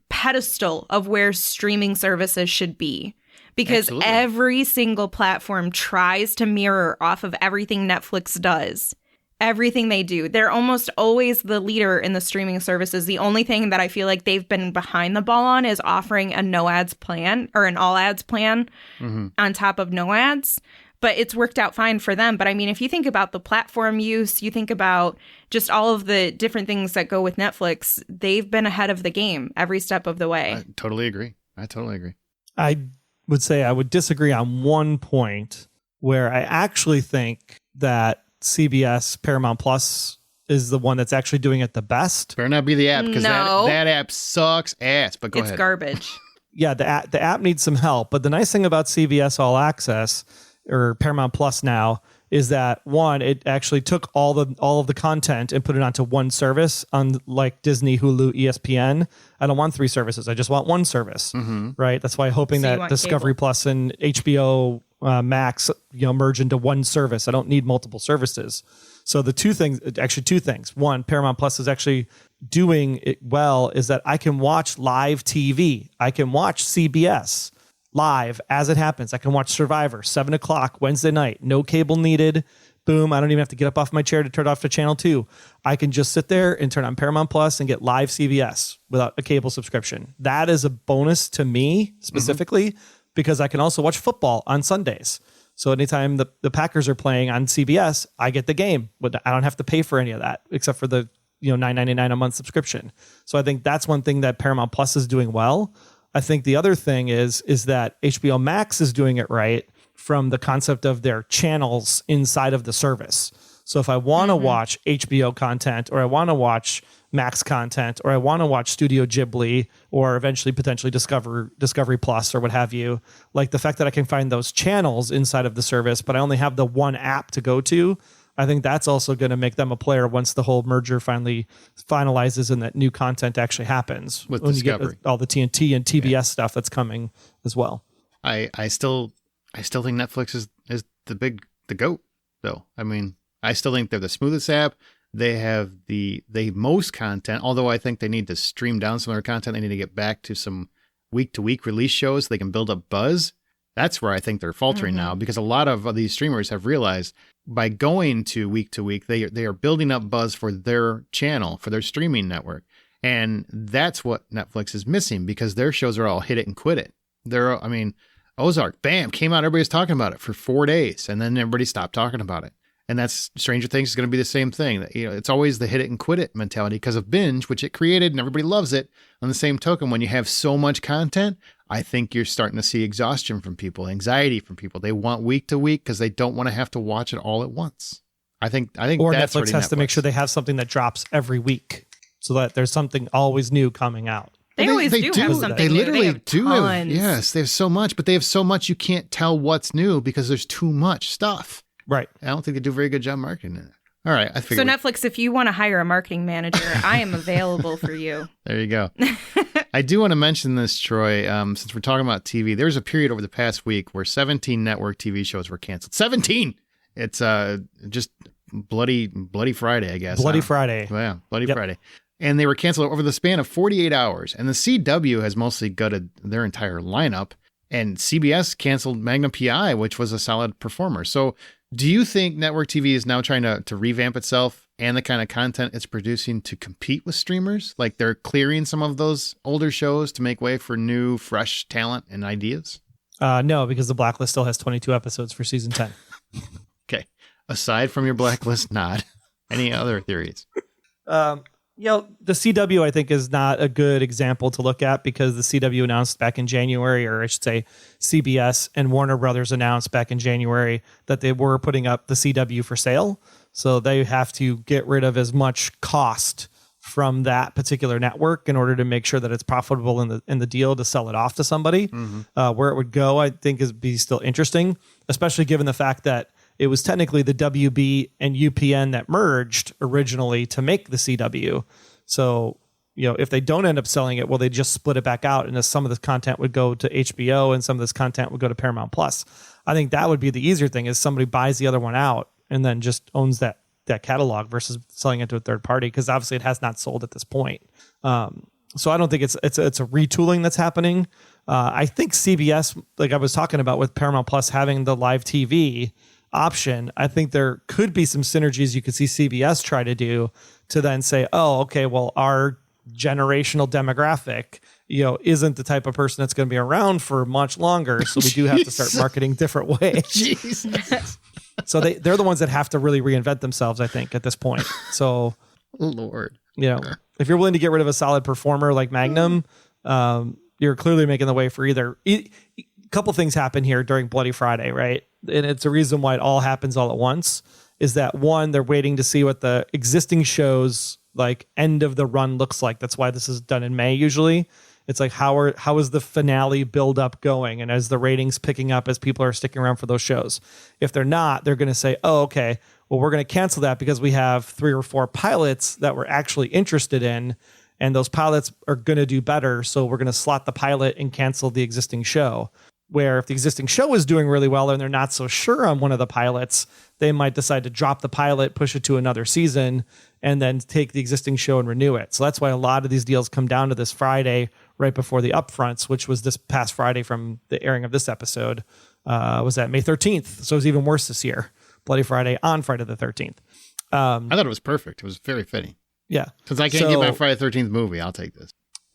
pedestal of where streaming services should be. Because Absolutely. every single platform tries to mirror off of everything Netflix does. Everything they do. They're almost always the leader in the streaming services. The only thing that I feel like they've been behind the ball on is offering a no ads plan or an all ads plan on top of no ads. But it's worked out fine for them. But I mean, if you think about the platform use, you think about just all of the different things that go with Netflix, they've been ahead of the game every step of the way. I totally agree. I would say I would disagree on one point where I actually think that CBS Paramount Plus is the one that's actually doing it the best. Better not be the app, because No. that app sucks ass. But go It's ahead. garbage. Yeah, the app needs some help. But the nice thing about CBS All Access or Paramount Plus now is that one, it actually took all of the content and put it onto one service, unlike Disney, Hulu, ESPN. I don't want 3 services. I just want one service, right? That's why hoping So you that want Discovery cable. Plus and HBO Max, merge into one service. I don't need multiple services. So the two things. One, Paramount Plus is actually doing it well is that I can watch live TV. I can watch CBS live as it happens. I can watch Survivor, 7:00 Wednesday night. No cable needed. Boom. I don't even have to get up off my chair to turn it off to channel 2. I can just sit there and turn on Paramount Plus and get live CBS without a cable subscription. That is a bonus to me specifically because I can also watch football on Sundays. So anytime the Packers are playing on CBS, I get the game, but I don't have to pay for any of that except for the $9.99 a month subscription. So I think that's one thing that Paramount Plus is doing well. I think the other thing is that HBO Max is doing it right from the concept of their channels inside of the service. So if I want to watch HBO content or I want to watch Max content or I want to watch Studio Ghibli or eventually potentially Discovery Plus or what have you, like the fact that I can find those channels inside of the service, but I only have the one app to go to, I think that's also going to make them a player once the whole merger finally finalizes and that new content actually happens. With when Discovery. you get all the TNT and TBS stuff that's coming as well. I still think Netflix is the GOAT, though. I mean, I still think they're the smoothest app. They have the most content, although I think they need to stream down some of their content. They need to get back to some week-to-week release shows so they can build up buzz. That's where I think they're faltering now, because a lot of these streamers have realized by going to week, they are building up buzz for their channel, for their streaming network. And that's what Netflix is missing because their shows are all hit it and quit it. Ozark, bam, came out. Everybody was talking about it for 4 days, and then everybody stopped talking about it. And that's Stranger Things is going to be the same thing. It's always the hit it and quit it mentality because of binge, which it created, and everybody loves it. On the same token, when you have so much content, I think you're starting to see exhaustion from people, anxiety from people. They want week to week because they don't want to have to watch it all at once. I think or that's Netflix has to make sure they have something that drops every week so that there's something always new coming out. They always do have something They new. literally do have, tons. yes, they have so much, but they have so much you can't tell what's new because there's too much stuff. Right. I don't think they do a very good job marketing it. All right, I So figured. Netflix, if you want to hire a marketing manager, I am available for you. There you go. I do want to mention this, Troy, since we're talking about TV. There's a period over the past week where 17 network TV shows were canceled. 17! It's just bloody Friday, I guess. Bloody Friday. Yeah, Bloody Friday. And they were canceled over the span of 48 hours. And the CW has mostly gutted their entire lineup. And CBS canceled Magnum PI, which was a solid performer. So do you think network TV is now trying to revamp itself and the kind of content it's producing to compete with streamers? Like they're clearing some of those older shows to make way for new, fresh talent and ideas? No, because The Blacklist still has 22 episodes for season 10. Okay. Aside from your Blacklist nod, any other theories? The CW, I think, is not a good example to look at because the CW announced back in January, or I should say CBS and Warner Brothers announced back in January that they were putting up the CW for sale. So they have to get rid of as much cost from that particular network in order to make sure that it's profitable in the deal to sell it off to somebody. Where it would go, I think, is be still interesting, especially given the fact that it was technically the WB and UPN that merged originally to make the CW. So, if they don't end up selling it, well, they just split it back out, and some of this content would go to HBO and some of this content would go to Paramount Plus. I think that would be the easier thing is somebody buys the other one out and then just owns that catalog versus selling it to a third party, because obviously it has not sold at this point. So I don't think it's a retooling that's happening. I think CBS, like I was talking about with Paramount Plus having the live TV option, I think there could be some synergies you could see CBS try to do to then say, oh, okay, well, our generational demographic, isn't the type of person that's going to be around for much longer. So we do have to start marketing different ways. Jesus. So they're the ones that have to really reinvent themselves, I think, at this point. So, Lord, if you're willing to get rid of a solid performer like Magnum, you're clearly making the way for either. A couple things happen here during Bloody Friday, right? And it's a reason why it all happens all at once, is that one, they're waiting to see what the existing shows like end of the run looks like. That's why this is done in May usually. It's like how is the finale build up going, and as the ratings picking up as people are sticking around for those shows. If they're not, they're going to say, oh, okay, well, we're going to cancel that because we have 3 or 4 pilots that we're actually interested in, and those pilots are going to do better, so we're going to slot the pilot and cancel the existing show. Where if the existing show is doing really well and they're not so sure on one of the pilots, they might decide to drop the pilot, push it to another season, and then take the existing show and renew it. So that's why a lot of these deals come down to this Friday right before the upfronts, which was this past Friday from the airing of this episode. Was that May 13th? So it was even worse this year. Bloody Friday on Friday the 13th. I thought it was perfect. It was very fitting. Yeah. Because I can't get my Friday the 13th movie. I'll take this.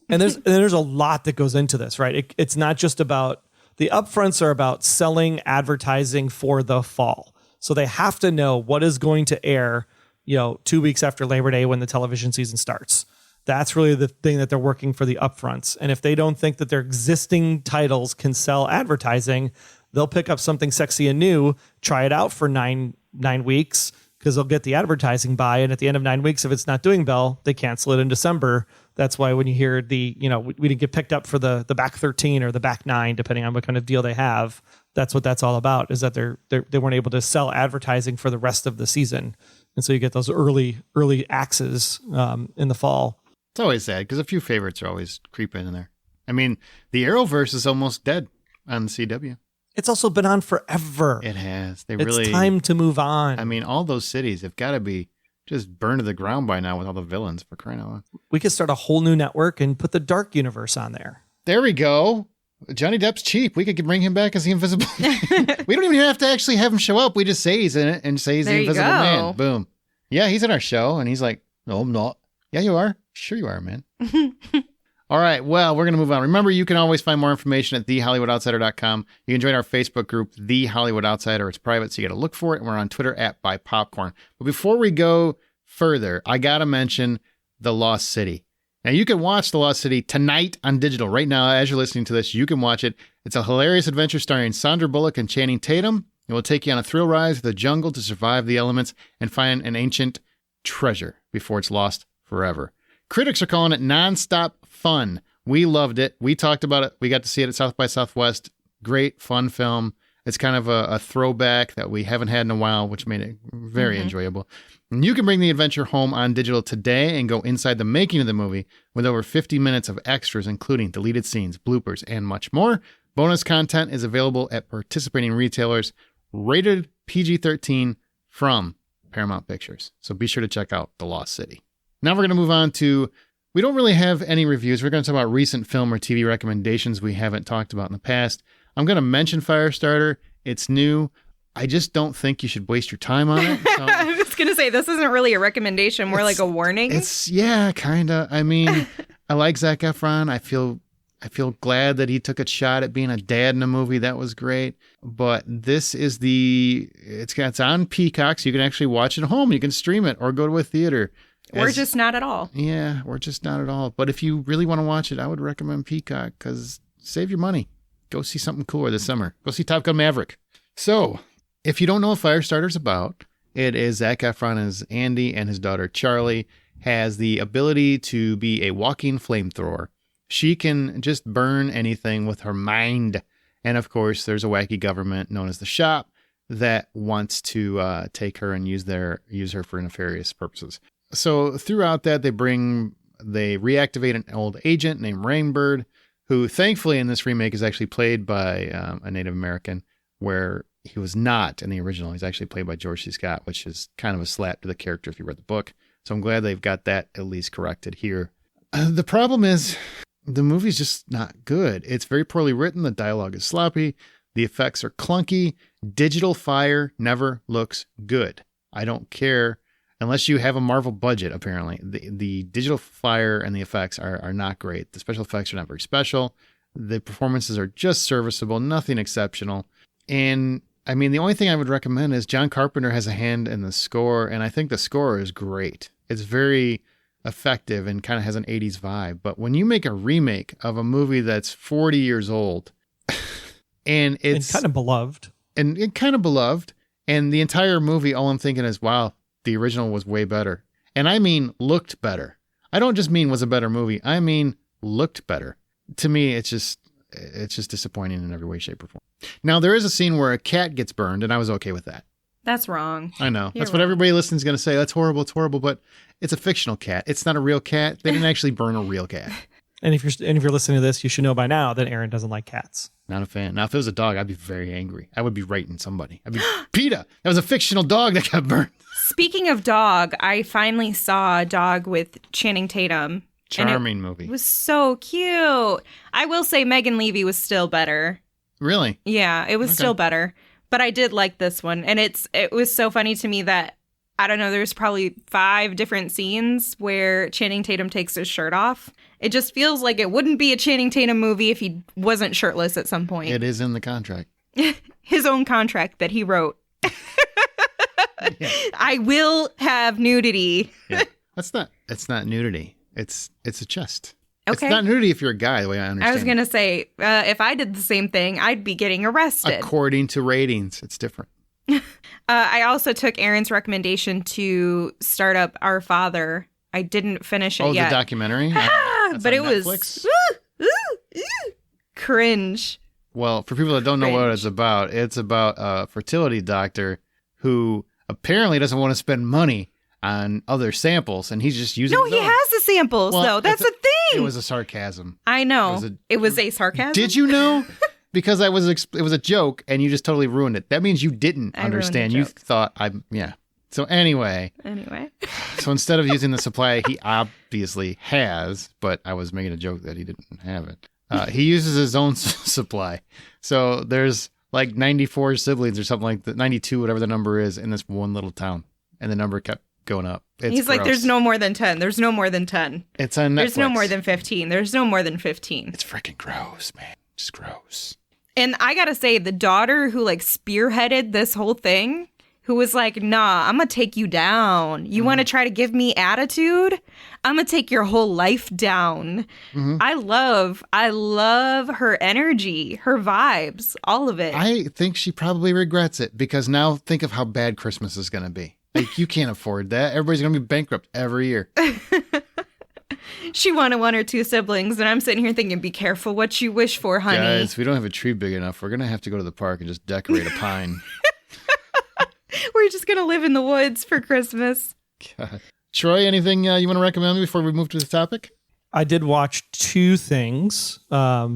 And there's a lot that goes into this, right? It's not just about... The upfronts are about selling advertising for the fall. So they have to know what is going to air, 2 weeks after Labor Day when the television season starts. That's really the thing that they're working for the upfronts. And if they don't think that their existing titles can sell advertising, they'll pick up something sexy and new, try it out for nine weeks, because they'll get the advertising buy. And at the end of 9 weeks, if it's not doing well, they cancel it in December. That's why when you hear we didn't get picked up for the back 13 or the back 9, depending on what kind of deal they have, that's what that's all about, is that they weren't able to sell advertising for the rest of the season. And so you get those early axes in the fall. It's always sad because a few favorites are always creeping in there. I mean, the Arrowverse is almost dead on the CW. It's also been on forever. It has. It's time to move on. I mean, all those cities have got to be just burned to the ground by now with all the villains, for crying out loud. We could start a whole new network and put the Dark Universe on there. There we go. Johnny Depp's cheap. We could bring him back as the Invisible Man. We don't even have to actually have him show up. We just say he's in it and say he's the Invisible Man. Boom. Yeah, he's in our show. And he's like, no, I'm not. Yeah, you are. Sure you are, man. All right, well, we're going to move on. Remember, you can always find more information at thehollywoodoutsiders.com. You can join our Facebook group, The Hollywood Outsider. It's private, so you got to look for it. And we're on Twitter at BuyPopcorn. But before we go further, I got to mention The Lost City. Now, you can watch The Lost City tonight on digital. Right now, as you're listening to this, you can watch it. It's a hilarious adventure starring Sandra Bullock and Channing Tatum. It will take you on a thrill ride through the jungle to survive the elements and find an ancient treasure before it's lost forever. Critics are calling it nonstop fun. We loved it. We talked about it. We got to see it at South by Southwest. Great, fun film. It's kind of a throwback that we haven't had in a while, which made it very enjoyable. And you can bring the adventure home on digital today and go inside the making of the movie with over 50 minutes of extras, including deleted scenes, bloopers, and much more. Bonus content is available at participating retailers. Rated PG-13 from Paramount Pictures. So be sure to check out The Lost City. Now we're going to move on to, we don't really have any reviews. We're going to talk about recent film or TV recommendations we haven't talked about in the past. I'm going to mention Firestarter. It's new. I just don't think you should waste your time on it. So I was going to say, this isn't really a recommendation, more like a warning. Yeah, kind of. I mean, I like Zac Efron. I feel glad that he took a shot at being a dad in a movie. That was great. But this is it's on Peacock, so you can actually watch it at home. You can stream it or go to a theater. Or just not at all. Yeah, or just not at all. But if you really want to watch it, I would recommend Peacock because save your money. Go see something cooler this summer. Go see Top Gun Maverick. So, if you don't know what Firestarter's about, it is Zac Efron as Andy, and his daughter Charlie has the ability to be a walking flamethrower. She can just burn anything with her mind. And of course, there's a wacky government known as the Shop that wants to take her and use her for nefarious purposes. So throughout that, they reactivate an old agent named Rainbird, who thankfully in this remake is actually played by a Native American, where he was not in the original. He's actually played by George C. Scott, which is kind of a slap to the character if you read the book. So I'm glad they've got that at least corrected here. The problem is the movie's just not good. It's very poorly written. The dialogue is sloppy. The effects are clunky. Digital fire never looks good. I don't care. Unless you have a Marvel budget, apparently. The digital fire and the effects are not great. The special effects are not very special. The performances are just serviceable, nothing exceptional. And, I mean, the only thing I would recommend is John Carpenter has a hand in the score, and I think the score is great. It's very effective and kind of has an 80s vibe. But when you make a remake of a movie that's 40 years old, and it's kind of beloved. And kind of beloved, and the entire movie, all I'm thinking is, wow, the original was way better. And I mean looked better. I don't just mean was a better movie. I mean looked better. To me, it's just disappointing in every way, shape, or form. Now, there is a scene where a cat gets burned, and I was okay with that. That's wrong. I know. That's what everybody listening is going to say. That's horrible. It's horrible. But it's a fictional cat. It's not a real cat. They didn't actually burn a real cat. And if you're listening to this, you should know by now that Aaron doesn't like cats. Not a fan. Now, if it was a dog, I'd be very angry. I would be writing somebody. I'd be, PETA, that was a fictional dog that got burned. Speaking of dog, I finally saw a dog with Channing Tatum. Charming movie. It was so cute. I will say Megan Levy was still better. Really? Yeah, it was still better. But I did like this one. And it was so funny to me that, I don't know, there's probably 5 different scenes where Channing Tatum takes his shirt off. It just feels like it wouldn't be a Channing Tatum movie if he wasn't shirtless at some point. It is in the contract. His own contract that he wrote. Yeah. I will have nudity. Yeah. It's not nudity. It's a chest. Okay. It's not nudity if you're a guy, the way I understand. I was going to say, if I did the same thing, I'd be getting arrested. According to ratings, it's different. I also took Aaron's recommendation to start up Our Father. I didn't finish it yet. Oh, the documentary? But it was cringe. Well, for people that don't know what it's about a fertility doctor who apparently doesn't want to spend money on other samples, and he's just using he has the samples, though. That's the thing. It was a sarcasm. I know. It was a sarcasm? Did you know? Because it was a joke, and you just totally ruined it. That means you didn't understand. You thought So anyway. So instead of using the supply he obviously has, but I was making a joke that he didn't have it, he uses his own supply. So there's like 94 siblings or something like that, 92, whatever the number is, in this one little town. And the number kept going up. He's like, there's no more than 10. There's no more than 10. It's on Netflix. There's no more than 15. There's no more than 15. It's freaking gross, man. Just gross. And I gotta say, the daughter who like spearheaded this whole thing, who was like, nah, I'm gonna take you down. You want to try to give me attitude? I'm gonna take your whole life down. I love her energy, her vibes, all of it. I think she probably regrets it because now think of how bad Christmas is going to be. Like, you can't afford that. Everybody's going to be bankrupt every year. She wanted 1 or 2 siblings, and I'm sitting here thinking, be careful what you wish for, honey. Guys, we don't have a tree big enough. We're going to have to go to the park and just decorate a pine. We're just going to live in the woods for Christmas. God. Troy, anything you want to recommend before we move to the topic? I did watch 2 things.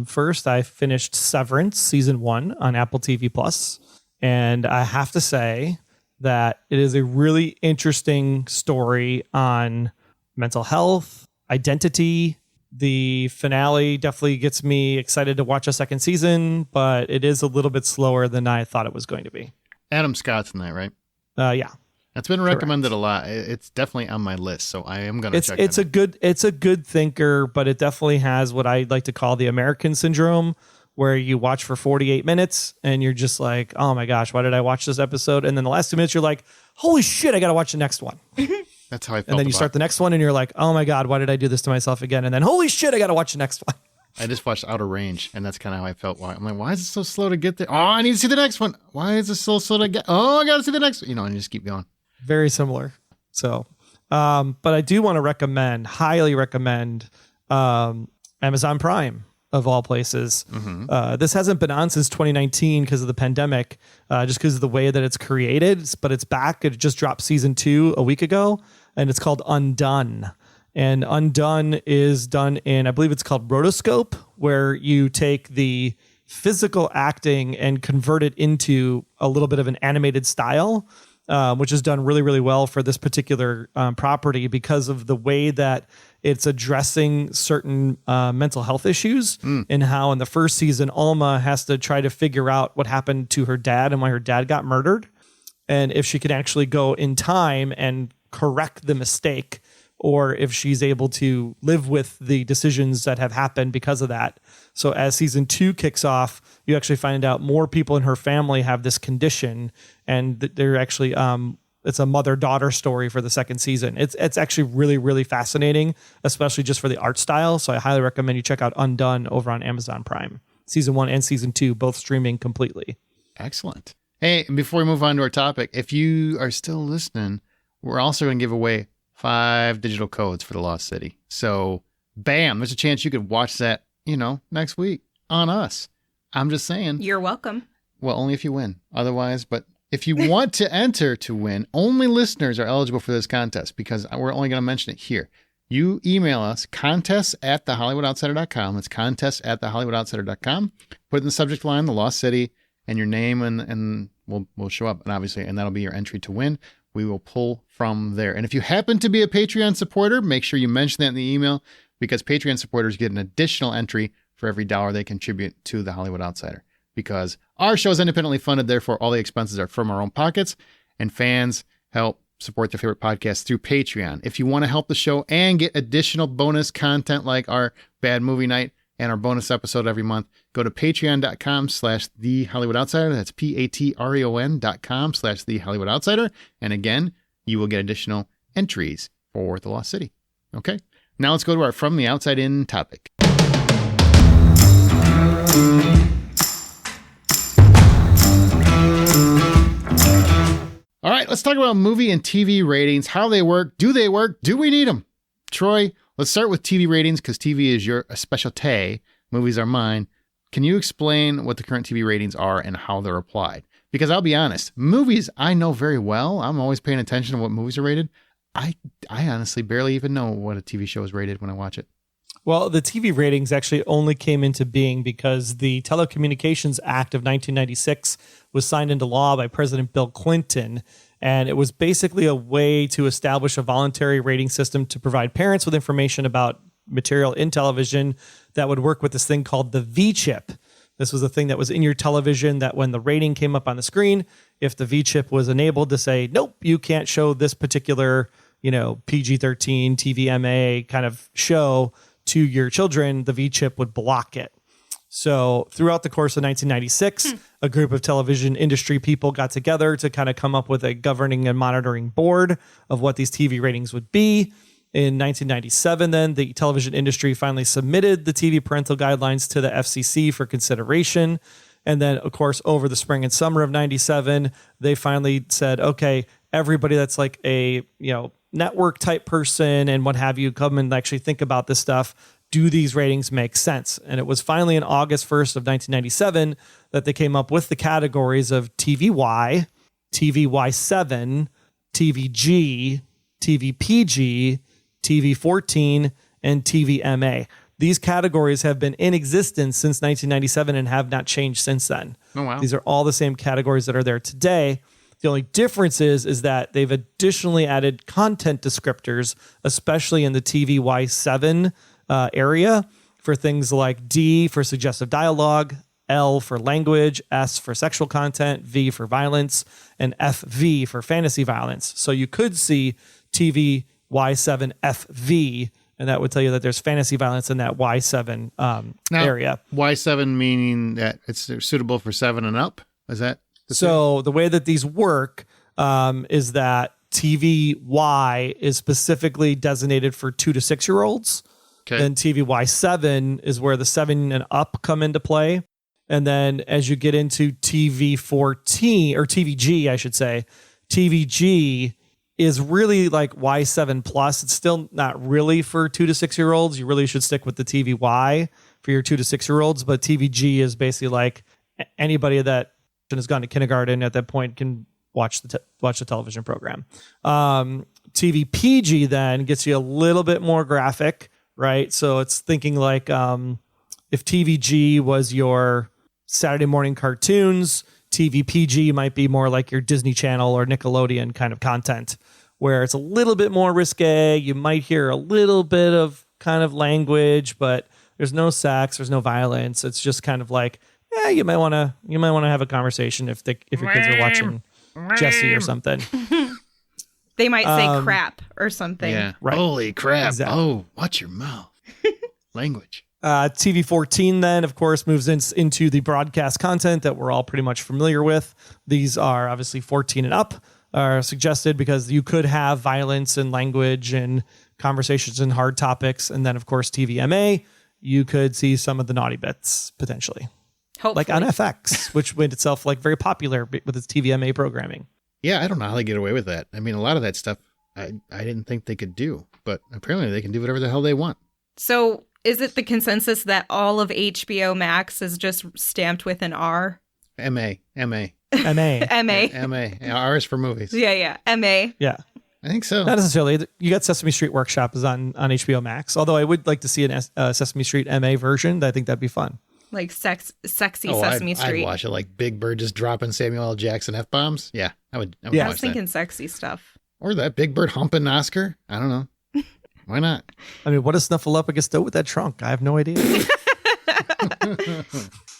First, I finished Severance season 1 on Apple TV Plus, and I have to say that it is a really interesting story on mental health, identity. The finale definitely gets me excited to watch a second season, but it is a little bit slower than I thought it was going to be. Adam Scott's in that, right? Yeah. That's been recommended a lot. It's definitely on my list, so I am going to check it out. It's a good thinker, but it definitely has what I like to call the American syndrome, where you watch for 48 minutes and you're just like, oh my gosh, why did I watch this episode? And then the last 2 minutes, you're like, holy shit, I got to watch the next one. That's how I felt. And then you start the next one and you're like, oh my God, why did I do this to myself again? And then, holy shit, I got to watch the next one. I just watched Outer Range, and that's kind of how I felt. I'm like, why is it so slow to get there? Oh, I need to see the next one. Why is it so slow to get? Oh, I got to see the next one. And you just keep going. Very similar. So, but I do want to highly recommend Amazon Prime, of all places. This hasn't been on since 2019 because of the pandemic, just because of the way that it's created, but it's back. It just dropped season 2 a week ago, and it's called Undone. And Undone is done in, I believe it's called rotoscope, where you take the physical acting and convert it into a little bit of an animated style, which is done really, really well for this particular property because of the way that it's addressing certain mental health issues and how in the first season, Alma has to try to figure out what happened to her dad and why her dad got murdered. And if she can actually go in time and correct the mistake, or if she's able to live with the decisions that have happened because of that. So as season 2 kicks off, you actually find out more people in her family have this condition, and they're actually it's a mother-daughter story for the second season. It's actually really, really fascinating, especially just for the art style. So I highly recommend you check out Undone over on Amazon Prime. Season 1 and season 2, both streaming completely. Excellent. Hey, and before we move on to our topic, if you are still listening, we're also going to give away 5 digital codes for The Lost City. So, bam, there's a chance you could watch that, next week on us. I'm just saying. You're welcome. Well, only if you win. Otherwise, but if you want to enter to win, only listeners are eligible for this contest because we're only going to mention it here. You email us, contests@thehollywoodoutsiders.com. It's contests@thehollywoodoutsiders.com. Put in the subject line, The Lost City, and your name, and we'll show up. And obviously, and that'll be your entry to win. We will pull from there. And if you happen to be a Patreon supporter, make sure you mention that in the email because Patreon supporters get an additional entry for every $1 they contribute to The Hollywood Outsider. Because our show is independently funded, therefore all the expenses are from our own pockets, and fans help support their favorite podcast through Patreon. If you want to help the show and get additional bonus content like our Bad Movie Night and our bonus episode every month, go to patreon.com/thehollywoodoutsiders. That's patreon.com/thehollywoodoutsiders. And again, you will get additional entries for The Lost City. Okay, now let's go to our From the Outside In topic. All right, let's talk about movie and TV ratings, how they work. Do they work? Do we need them? Troy, let's start with TV ratings because TV is your specialty. Movies are mine. Can you explain what the current TV ratings are and how they're applied? Because I'll be honest, movies I know very well. I'm always paying attention to what movies are rated. I honestly barely even know what a TV show is rated when I watch it. Well, the TV ratings actually only came into being because the Telecommunications Act of 1996 was signed into law by President Bill Clinton. And it was basically a way to establish a voluntary rating system to provide parents with information about material in television that would work with this thing called the V-chip. This was a thing that was in your television that when the rating came up on the screen, if the V chip was enabled to say, nope, you can't show this particular, PG-13 TVMA kind of show to your children, the V chip would block it. So throughout the course of 1996, a group of television industry people got together to kind of come up with a governing and monitoring board of what these TV ratings would be. In 1997, then, the television industry finally submitted the TV parental guidelines to the FCC for consideration. And then, of course, over the spring and summer of 97, they finally said, okay, everybody that's like a, network type person and what have you, come and actually think about this stuff. Do these ratings make sense? And it was finally in August 1st of 1997 that they came up with the categories of TVY, TVY7, TVG, TVPG, TV14, and TVMA. These categories have been in existence since 1997 and have not changed since then. Oh, wow. These are all the same categories that are there today. The only difference is that they've additionally added content descriptors, especially in the TVY7 area, for things like D for suggestive dialogue, L for language, S for sexual content, V for violence, and FV for fantasy violence. So you could see TVY7FV, and that would tell you that there's fantasy violence in that Y7 area. Y7 meaning that it's suitable for 7 and up? Is that? So the way that these work is that TVY is specifically designated for 2 to 6 year olds. Okay. Then TVY7 is where the 7 and up come into play. And then as you get into TV14 or TVG, I should say, TVG is really like Y7 plus. It's still not really for 2 to 6 year olds. You really should stick with the TVY for your 2 to 6 year olds. But TVG is basically like anybody that has gone to kindergarten at that point can watch the television program. TVPG then gets you a little bit more graphic, right? So it's thinking like if TVG was your Saturday morning cartoons, TVPG might be more like your Disney Channel or Nickelodeon kind of content, where it's a little bit more risque. You might hear a little bit of kind of language, but there's no sex, there's no violence. It's just kind of like, you might want to have a conversation if your kids are watching Jessie or something. They might say crap or something. Yeah. Right. Holy crap. Exactly. Oh, watch your mouth. Language. TV14 then, of course, moves into the broadcast content that we're all pretty much familiar with. These are obviously 14 and up are suggested because you could have violence and language and conversations and hard topics. And then, of course, TVMA, you could see some of the naughty bits potentially. Hopefully. Like on FX, which made itself like very popular with its TVMA programming. Yeah, I don't know how they get away with that. I mean, a lot of that stuff I didn't think they could do, but apparently they can do whatever the hell they want. So is it the consensus that all of HBO Max is just stamped with an R? MA. MA. R is for movies. Yeah. MA. Yeah. I think so. Not necessarily. You got Sesame Street Workshop is on HBO Max, although I would like to see a Sesame Street MA version. I think that'd be fun. Like sexy Sesame Street. I'd watch it, like Big Bird just dropping Samuel L. Jackson F-bombs. Yeah, I would I watch was thinking that. sexy stuff. Or that Big Bird humping Oscar. I don't know. Why not? I mean, what does Snuffleupagus do with that trunk? I have no idea.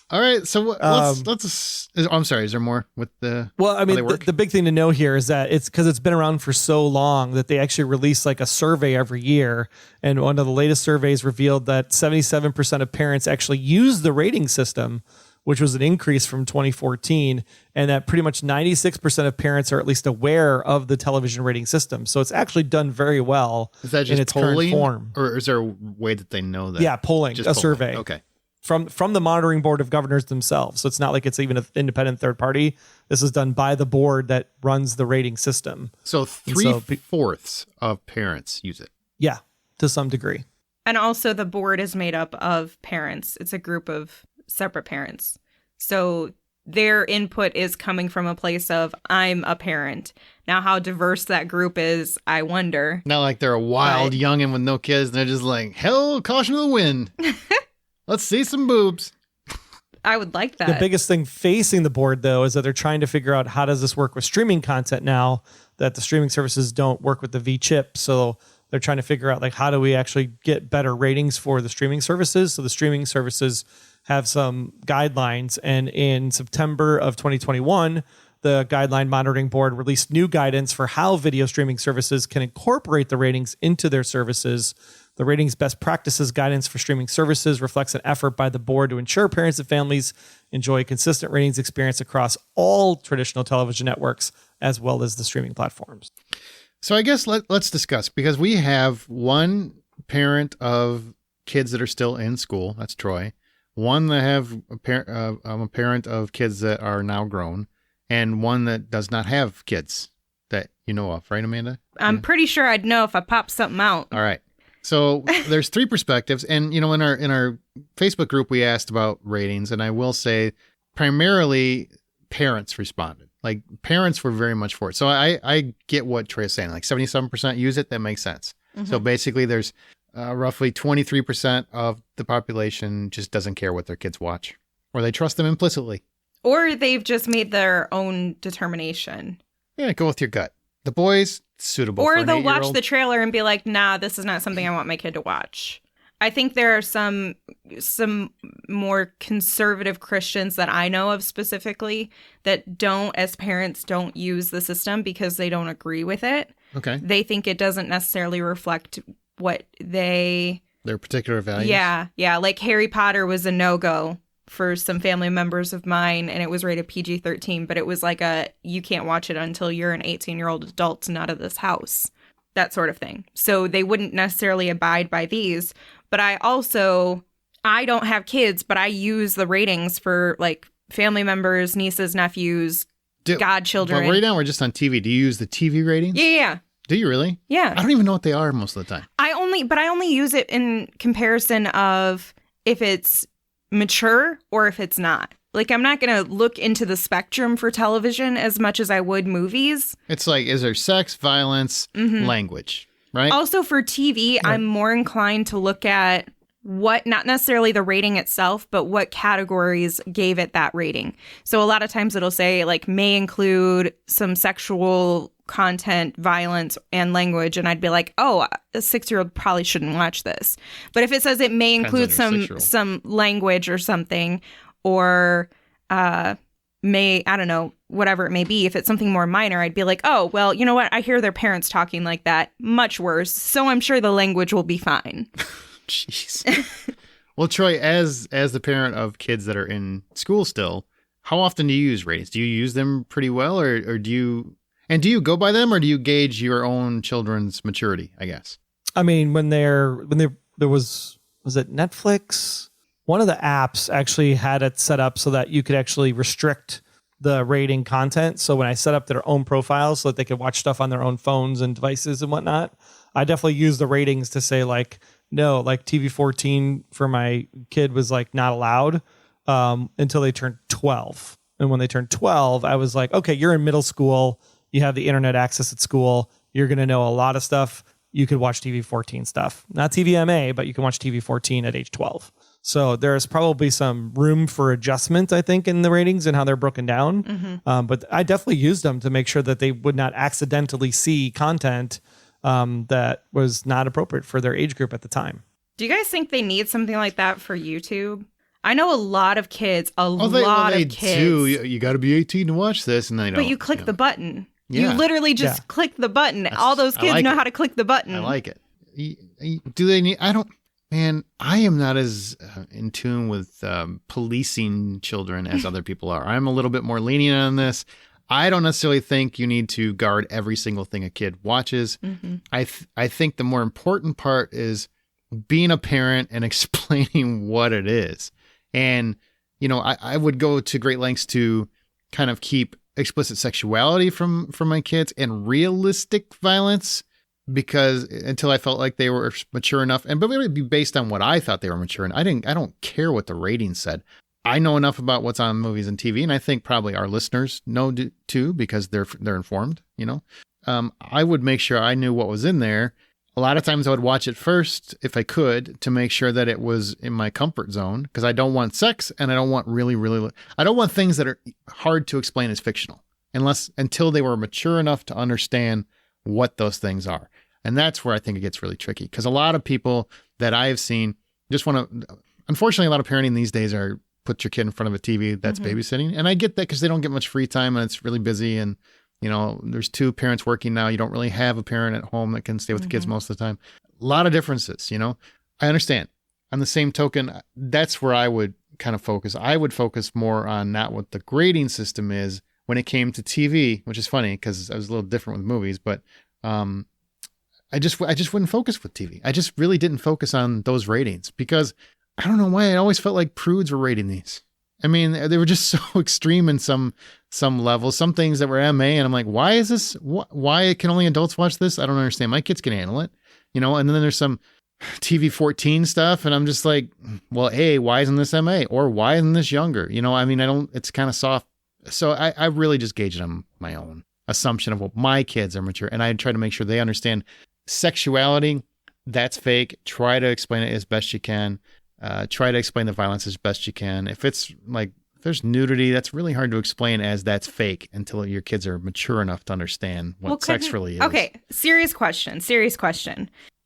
All right, so I'm sorry, is there more with the... Well, I mean, the big thing to know here is that it's because it's been around for so long that they actually release like a survey every year. And one of the latest surveys revealed that 77% of parents actually use the rating system, which was an increase from 2014. And that pretty much 96% of parents are at least aware of the television rating system. So it's actually done very well. Is that just in its polling? current form. Or is there a way that they know that? Yeah, polling, Just polling. survey. Okay. From the monitoring board of governors themselves. So it's not like it's even an independent third party. This is done by the board that runs the rating system. So 3/4 of parents use it. Yeah, to some degree. And also the board is made up of parents. It's a group of separate parents. So their input is coming from a place of, I'm a parent. Now, how diverse that group is, I wonder. Not like they're a wild youngin' with no kids and they're just like, hell, caution to the wind. Let's see some boobs. I would like that. The biggest thing facing the board, though, is that they're trying to figure out how does this work with streaming content now that the streaming services don't work with the V chip. So they're trying to figure out like how do we actually get better ratings for the streaming services. So the streaming services have some guidelines. And in September of 2021, the Guideline Monitoring Board released new guidance for how video streaming services can incorporate the ratings into their services. The ratings best practices guidance for streaming services reflects an effort by the board to ensure parents and families enjoy a consistent ratings experience across all traditional television networks, as well as the streaming platforms. So I guess let's discuss, because we have one parent of kids that are still in school. That's Troy. One that have a parent of kids that are now grown, and one that does not have kids that you know of, right, Amanda? I'm pretty sure I'd know if I popped something out. All right. So there's three perspectives, and in our Facebook group we asked about ratings, and I will say primarily parents responded. Like, parents were very much for it. So I get what Troy is saying. Like 77% use it. That makes sense. Mm-hmm. So basically there's roughly 23% of the population just doesn't care what their kids watch, or they trust them implicitly. Or they've just made their own determination. Yeah, go with your gut. The boys, suitable for Or an they'll 8-year-old. watch the trailer and be like, nah, this is not something I want my kid to watch. I think there are some more conservative Christians that I know of specifically that as parents, don't use the system because they don't agree with it. Okay. They think it doesn't necessarily reflect what their particular values. Yeah. Like Harry Potter was a no-go for some family members of mine, and it was rated PG-13, but it was like you can't watch it until you're an 18-year-old adult and out of this house, that sort of thing. So they wouldn't necessarily abide by these. But I don't have kids, but I use the ratings for like family members, nieces, nephews, godchildren. But right now we're just on TV. Do you use the TV ratings? Yeah. Do you really? Yeah. I don't even know what they are most of the time. I only use it in comparison of if it's mature or if it's not. Like, I'm not going to look into the spectrum for television as much as I would movies. It's like, is there sex, violence, language, right? Also for TV, I'm more inclined to look at not necessarily the rating itself, but what categories gave it that rating. So a lot of times it'll say like may include some sexual content, violence, and language. And I'd be like, oh, a 6-year-old probably shouldn't watch this. But if it says it may include some language or something, or I don't know, whatever it may be, if it's something more minor, I'd be like, oh, well, you know what? I hear their parents talking like that, much worse. So I'm sure the language will be fine. Jeez. Well, Troy, as the parent of kids that are in school still, how often do you use ratings? Do you use them pretty well, or do you go by them, or do you gauge your own children's maturity, I guess? I mean, when there was it Netflix? One of the apps actually had it set up so that you could actually restrict the rating content. So when I set up their own profiles so that they could watch stuff on their own phones and devices and whatnot, I definitely use the ratings to say like, no, like TV 14 for my kid was like not allowed until they turned 12. And when they turned 12, I was like, okay, you're in middle school. You have the internet access at school. You're going to know a lot of stuff. You could watch TV 14 stuff, not TVMA, but you can watch TV 14 at age 12. So there's probably some room for adjustment, I think, in the ratings and how they're broken down. Mm-hmm. But I definitely used them to make sure that they would not accidentally see content that was not appropriate for their age group at the time. Do you guys think they need something like that for YouTube? I know a lot of kids, they kids. do. You got to be 18 to watch this, and they don't. But you click the button. Yeah. You literally just click the button. All those kids know how to click the button. I like it. Do they need? I don't. Man, I am not as in tune with policing children as other people are. I'm a little bit more lenient on this. I don't necessarily think you need to guard every single thing a kid watches. Mm-hmm. I think the more important part is being a parent and explaining what it is. And, you know, I would go to great lengths to kind of keep explicit sexuality from my kids and realistic violence, because until I felt like they were mature enough, but it would be based on what I thought they were mature. And I don't care what the ratings said. I know enough about what's on movies and TV, and I think probably our listeners know too, because they're informed, you know. I would make sure I knew what was in there. A lot of times I would watch it first, if I could, to make sure that it was in my comfort zone, because I don't want sex, and I don't want I don't want things that are hard to explain as fictional, until they were mature enough to understand what those things are. And that's where I think it gets really tricky, because a lot of people that I have seen just want to, unfortunately, a lot of parenting these days are put your kid in front of a TV that's babysitting. And I get that because they don't get much free time and it's really busy. And, you know, there's 2 parents working now. You don't really have a parent at home that can stay with the kids most of the time. A lot of differences, you know, I understand. On the same token, that's where I would kind of focus. I would focus more on not what the grading system is when it came to TV, which is funny because I was a little different with movies, but I just wouldn't focus with TV. I just really didn't focus on those ratings because I don't know why I always felt like prudes were rating these. I mean, they were just so extreme in some levels, some things that were MA, and I'm like, why is this? Why can only adults watch this? I don't understand. My kids can handle it, you know. And then there's some TV 14 stuff, and I'm just like, well, why isn't this MA or why isn't this younger? You know, I mean, it's kind of soft. So I really just gauge it on my own assumption of what my kids are mature, and I try to make sure they understand sexuality. That's fake. Try to explain it as best you can. Try to explain the violence as best you can. If there's nudity, that's really hard to explain as that's fake until your kids are mature enough to understand what sex really is. Okay, serious question.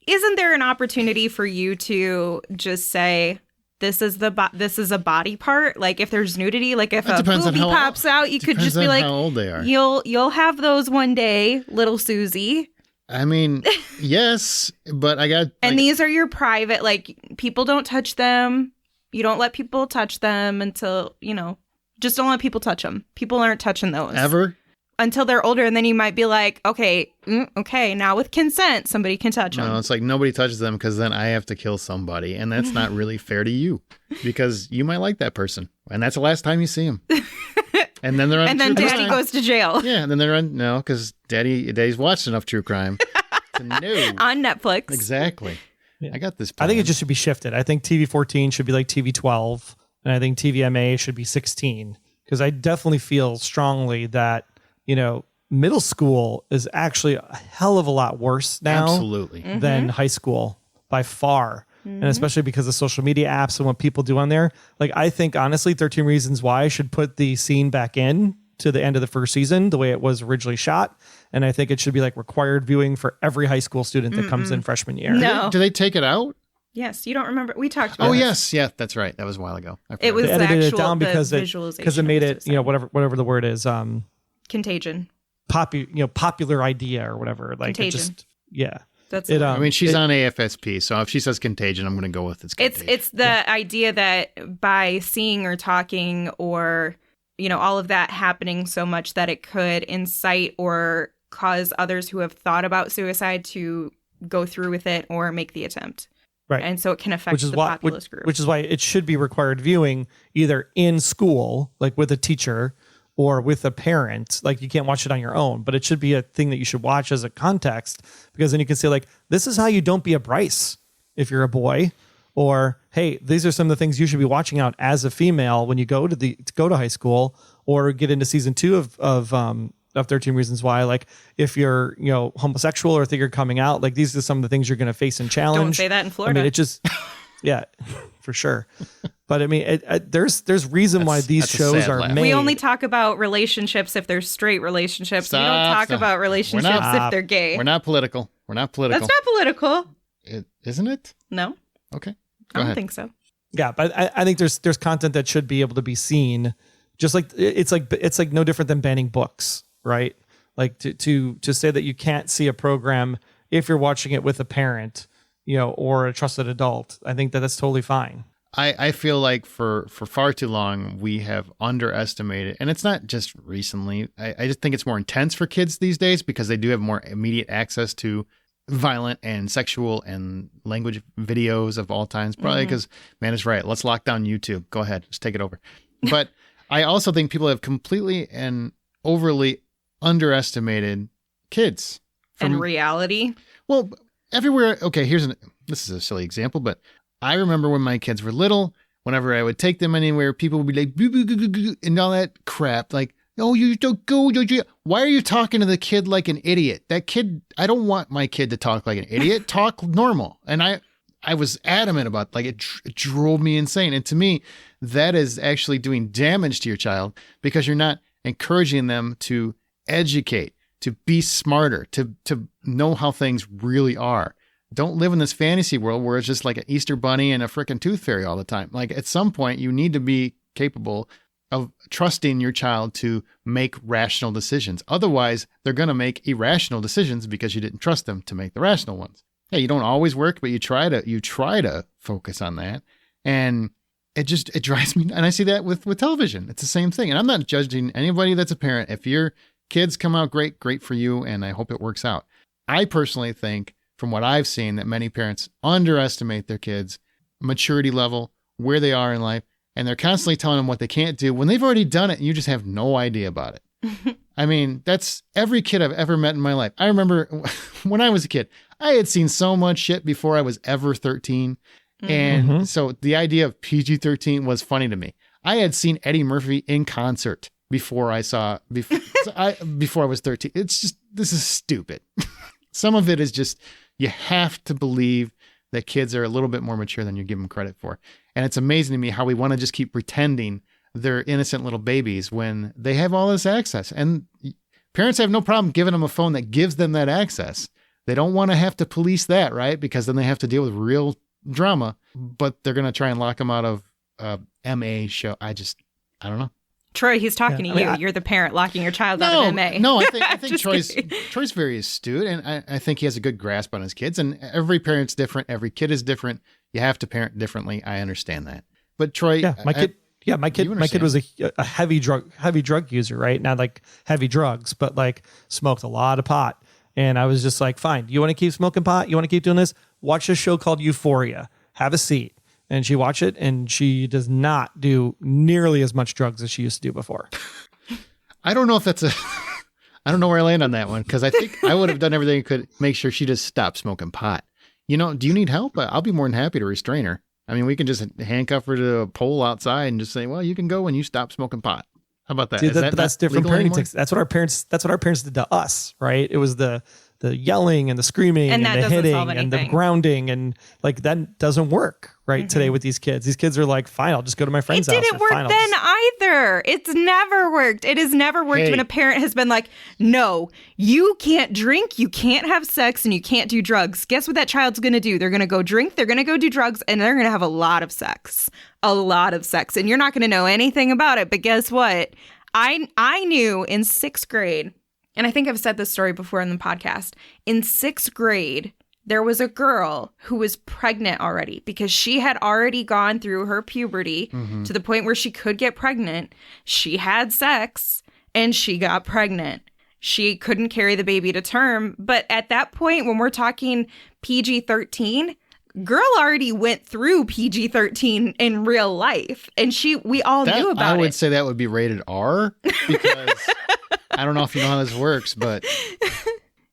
Isn't there an opportunity for you to just say, this is a body part? Like if there's nudity, like if a boobie pops out, you could just be like, how old they are. You'll have those one day, little Susie. I mean, yes, but I got... And these are your private, like, people don't touch them. You don't let people touch them until, you know, just don't let people touch them. People aren't touching those. Ever? Until they're older, and then you might be like, okay, now with consent, somebody can touch them. No, it's like nobody touches them because then I have to kill somebody, and that's not really fair to you because you might like that person, and that's the last time you see them. And then they're on and then Daddy goes to jail. Yeah, and then they're on because Daddy's watched enough true crime to know on Netflix. Exactly. Yeah. I got this plan. I think it just should be shifted. I think TV 14 should be like TV 12, and I think TV MA should be 16 because I definitely feel strongly that, you know, middle school is actually a hell of a lot worse now Absolutely. Than high school by far. And especially because of social media apps and what people do on there. Like, I think, honestly, 13 Reasons Why should put the scene back in to the end of the first season, the way it was originally shot. And I think it should be like required viewing for every high school student that comes in freshman year. No. Do they take it Yes, you don't remember. We talked about this. Yes. Yeah, that's right. That was a while ago. It was they edited it down because it made it, you know, whatever the word is. Contagion. Popular idea or whatever. Like, Contagion. It just, yeah. That's I mean, she's on AFSP, so if she says Contagion, I'm going to go with it's Contagion. It's the idea that by seeing or talking or, you know, all of that happening so much that it could incite or cause others who have thought about suicide to go through with it or make the attempt. Right. And so it can affect the populace group. Which is why it should be required viewing either in school, like with a teacher, or with a parent. Like, you can't watch it on your own, but it should be a thing that you should watch as a context, because then you can say, like, this is how you don't be a Bryce if you're a boy, or, hey, these are some of the things you should be watching out as a female when you go to high school or get into season 2 of 13 Reasons Why. Like, if you're, you know, homosexual or think you're coming out, like, these are some of the things you're going to face and challenge. Don't say that in Florida. I mean, it just, yeah, for sure. But I mean, there's reason why these shows are made. We only talk about relationships if they're straight relationships. We don't talk about relationships if they're gay. We're not political. That's not political. Isn't it? No. Okay. I don't think so. Yeah, but I think there's content that should be able to be seen. Just like it's like no different than banning books, right? Like to say that you can't see a program if you're watching it with a parent, you know, or a trusted adult. I think that's totally fine. I feel like for far too long we have underestimated, and it's not just recently. I just think it's more intense for kids these days because they do have more immediate access to violent and sexual and language videos of all times. Probably because man is right. Let's lock down YouTube. Go ahead, just take it over. But I also think people have completely and overly underestimated kids and reality. Well, everywhere. Okay, this is a silly example, but I remember when my kids were little, whenever I would take them anywhere, people would be like, boo, boo, boo, boo, boo, and all that crap. Like, oh, you don't go. Why are you talking to the kid like an idiot? That kid, I don't want my kid to talk like an idiot. Talk normal. And I was adamant about, like, it drove me insane. And to me, that is actually doing damage to your child because you're not encouraging them to educate, to be smarter, to know how things really are. Don't live in this fantasy world where it's just like an Easter bunny and a freaking tooth fairy all the time. Like, at some point, you need to be capable of trusting your child to make rational decisions. Otherwise, they're going to make irrational decisions because you didn't trust them to make the rational ones. Yeah, you don't always work, but you try to focus on that. And it drives me. And I see that with television. It's the same thing. And I'm not judging anybody that's a parent. If your kids come out great for you. And I hope it works out. I personally think, from what I've seen, that many parents underestimate their kids' maturity level, where they are in life, and they're constantly telling them what they can't do when they've already done it and you just have no idea about it. I mean, that's every kid I've ever met in my life. I remember when I was a kid, I had seen so much shit before I was ever 13. And so the idea of PG-13 was funny to me. I had seen Eddie Murphy in concert before I was 13. It's just, this is stupid. Some of it is just, you have to believe that kids are a little bit more mature than you give them credit for. And it's amazing to me how we want to just keep pretending they're innocent little babies when they have all this access. And parents have no problem giving them a phone that gives them that access. They don't want to have to police that, right? Because then they have to deal with real drama, but they're going to try and lock them out of MA show. I don't know. Troy, he's talking to you. You're the parent locking your child out of MA. No, I think Troy's very astute, and I think he has a good grasp on his kids. And every parent's different. Every kid is different. You have to parent differently. I understand that. But Troy, my kid was a heavy drug user, right? Not like heavy drugs, but like smoked a lot of pot. And I was just like, fine. You want to keep smoking pot? You want to keep doing this? Watch this show called Euphoria. Have a seat. And she watched it, and she does not do nearly as much drugs as she used to do before. I don't know if that's I don't know where I land on that one, because I think I would have done everything I could make sure she just stopped smoking pot. You know, do you need help? I'll be more than happy to restrain her. I mean, we can just handcuff her to a pole outside and just say, well, you can go when you stop smoking pot. How about that? See, that's different parenting techniques. That's what our parents did to us, right? It was the yelling and the screaming and the hitting and the grounding, and like that doesn't work today with these kids. These kids are like, fine, I'll just go to my friend's house. It didn't work then either. It's never worked. It has never worked when a parent has been like, no, you can't drink, you can't have sex, and you can't do drugs. Guess what that child's going to do? They're going to go drink, they're going to go do drugs, and they're going to have a lot of sex. A lot of sex. And you're not going to know anything about it. But guess what? I knew in 6th grade, and I think I've said this story before in the podcast, in 6th grade, there was a girl who was pregnant already because she had already gone through her puberty to the point where she could get pregnant. She had sex and she got pregnant. She couldn't carry the baby to term. But at that point, when we're talking PG-13, girl already went through PG-13 in real life. And we all knew about it. I would say that would be rated R because I don't know if you know how this works, but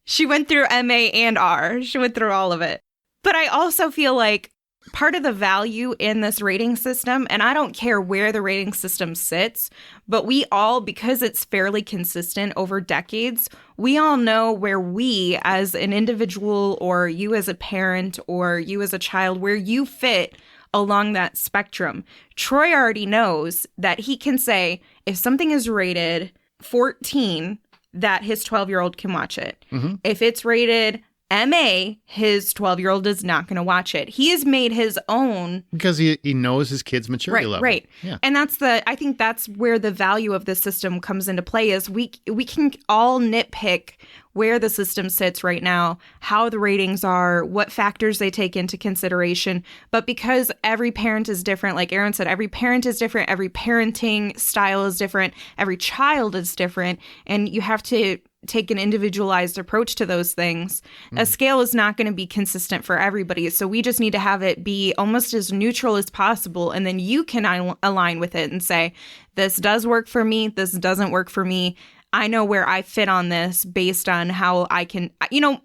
she went through MA and R. She went through all of it. But I also feel like part of the value in this rating system, and I don't care where the rating system sits, but we all, because it's fairly consistent over decades, we all know where we as an individual or you as a parent or you as a child, where you fit along that spectrum. Troy already knows that he can say if something is rated 14, that his 12-year-old can watch it. If it's rated MA, his 12-year-old is not going to watch it. He has made his own. Because he knows his kid's maturity level. Right. Yeah. And I think that's where the value of the system comes into play is we can all nitpick where the system sits right now, how the ratings are, what factors they take into consideration. But because every parent is different, like Aaron said, every parent is different, every parenting style is different, every child is different, and you have to take an individualized approach to those things. A scale is not going to be consistent for everybody. So we just need to have it be almost as neutral as possible. And then you can align with it and say, this does work for me. This doesn't work for me. I know where I fit on this based on how I can,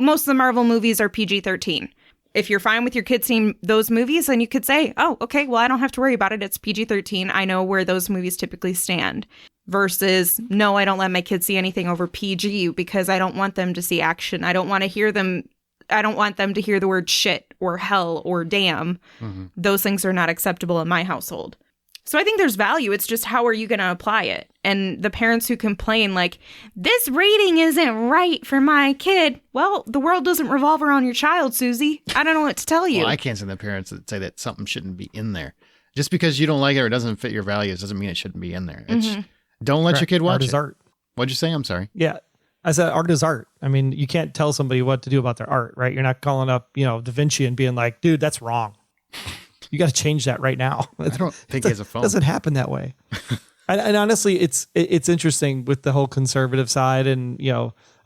most of the Marvel movies are PG-13. If you're fine with your kids seeing those movies, then you could say, oh, okay, well, I don't have to worry about it. It's PG-13. I know where those movies typically stand. Versus, no, I don't let my kids see anything over PG because I don't want them to see action. I don't want to hear them. I don't want them to hear the word shit or hell or damn. Those things are not acceptable in my household. So I think there's value. It's just how are you going to apply it? And the parents who complain like, this rating isn't right for my kid. Well, the world doesn't revolve around your child, Susie. I don't know what to tell you. Well, I can't stand the parents that say that something shouldn't be in there. Just because you don't like it or it doesn't fit your values doesn't mean it shouldn't be in there. Don't let your kid watch art is it. art. What'd you say? I'm sorry. Yeah. I said art is art. I mean, you can't tell somebody what to do about their art, right? You're not calling up, Da Vinci and being like, dude, that's wrong. You got to change that right now. I don't think he has a phone. It doesn't happen that way. and honestly, it's interesting with the whole conservative side. And,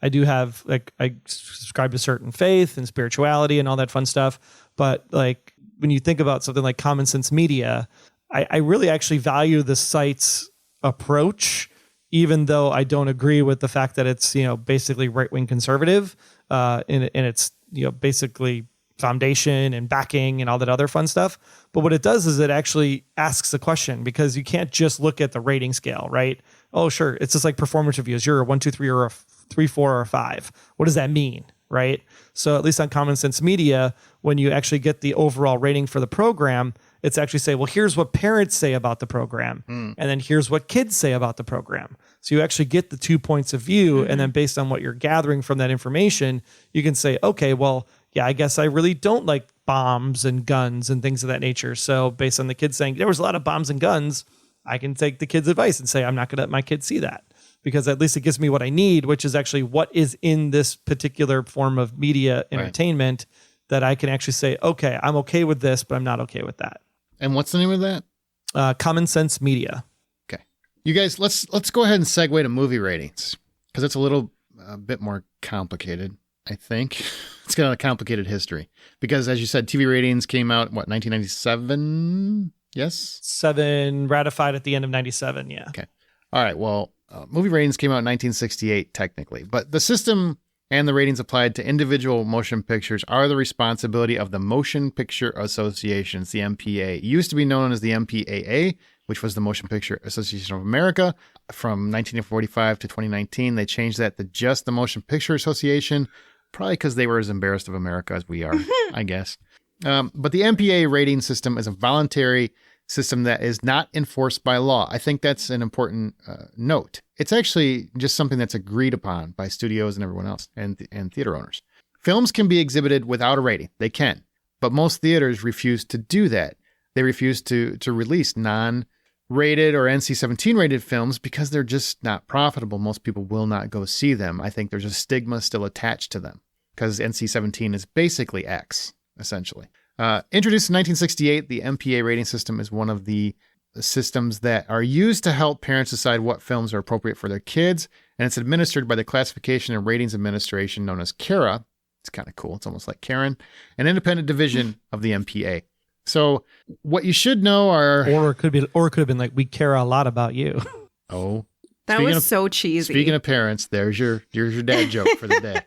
I do have, I subscribe to certain faith and spirituality and all that fun stuff. But when you think about something like Common Sense Media, I really actually value the site's approach, even though I don't agree with the fact that it's, basically right-wing conservative in its, basically foundation and backing and all that other fun stuff. But what it does is it actually asks a question, because you can't just look at the rating scale, right? Oh, sure. It's just like performance reviews. You're a 1, 2, 3 or a 3, 4 or a 5. What does that mean? Right. So at least on Common Sense Media, when you actually get the overall rating for the program, it's actually say, well, here's what parents say about the program. And then here's what kids say about the program. So you actually get the 2 points of view. And then based on what you're gathering from that information, you can say, okay, well, yeah, I guess I really don't like bombs and guns and things of that nature. So based on the kids saying there was a lot of bombs and guns, I can take the kids' advice and say, I'm not going to let my kids see that, because at least it gives me what I need, which is actually what is in this particular form of media entertainment, that I can actually say, okay, I'm okay with this, but I'm not okay with that. And what's the name of that? Common Sense Media. Okay. You guys, let's go ahead and segue to movie ratings, because it's a bit more complicated, I think. It's got a complicated history because, as you said, TV ratings came out, 1997? Yes? 7 ratified at the end of 97, yeah. Okay. All right, well, movie ratings came out in 1968, technically, but the system and the ratings applied to individual motion pictures are the responsibility of the Motion Picture Association, it's the MPA. It used to be known as the MPAA, which was the Motion Picture Association of America. From 1945 to 2019, they changed that to just the Motion Picture Association, probably because they were as embarrassed of America as we are, I guess. But the MPA rating system is a voluntary system that is not enforced by law. I think that's an important note. It's actually just something that's agreed upon by studios and everyone else and theater owners. Films can be exhibited without a rating. They can. But most theaters refuse to do that. They refuse to release non-rated or NC-17 rated films because they're just not profitable. Most people will not go see them. I think there's a stigma still attached to them because NC-17 is basically X, essentially. Introduced in 1968, the MPA rating system is one of the systems that are used to help parents decide what films are appropriate for their kids, and it's administered by the Classification and Ratings Administration, known as CARA. It's kind of cool. It's almost like Karen, an independent division of the MPA. So what you should know are... Or it could have been like, we care a lot about you. Oh. That was so cheesy. Speaking of parents, there's your dad joke for the day.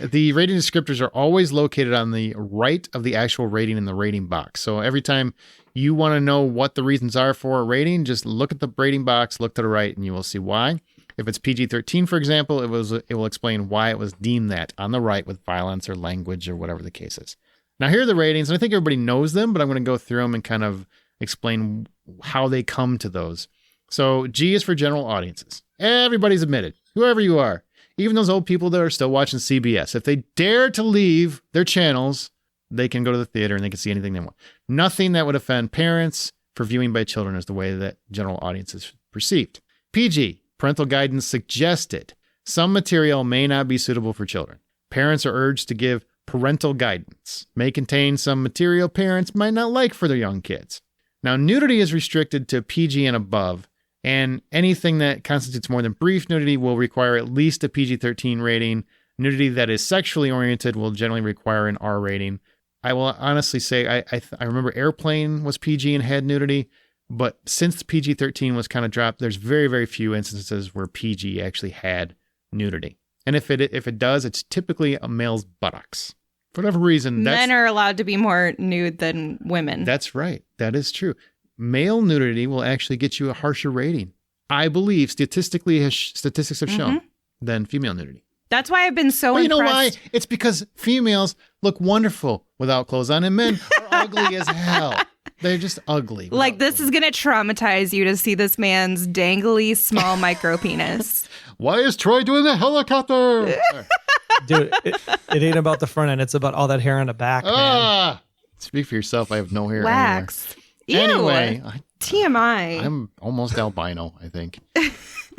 The rating descriptors are always located on the right of the actual rating in the rating box. So every time you want to know what the reasons are for a rating, just look at the rating box, look to the right, and you will see why. If it's PG-13, for example, it will explain why it was deemed that on the right with violence or language or whatever the case is. Now, here are the ratings, and I think everybody knows them, but I'm going to go through them and kind of explain how they come to those. So G is for general audiences. Everybody's admitted, whoever you are. Even those old people that are still watching CBS, if they dare to leave their channels, they can go to the theater and they can see anything they want. Nothing that would offend parents for viewing by children is the way that general audience is perceived. PG, parental guidance suggested. Some material may not be suitable for children. Parents are urged to give parental guidance. May contain some material parents might not like for their young kids. Now, nudity is restricted to PG and above. And anything that constitutes more than brief nudity will require at least a PG-13 rating. Nudity that is sexually oriented will generally require an R rating. I will honestly say I remember Airplane was PG and had nudity, but since PG-13 was kind of dropped, there's very, very few instances where PG actually had nudity. And if it does, it's typically a male's buttocks. For whatever reason, men are allowed to be more nude than women. That's right. That is true. Male nudity will actually get you a harsher rating, I believe, statistics have shown, than female nudity. That's why I've been so impressed. You know why? It's because females look wonderful without clothes on, and men are ugly as hell. They're just ugly. Like, this is going to traumatize you to see this man's dangly, small micro penis. Why is Troy doing the helicopter? Dude, it ain't about the front end. It's about all that hair on the back, man. Speak for yourself. I have no hair Wax. anywhere. Ew. Anyway, TMI. I'm almost albino, I think.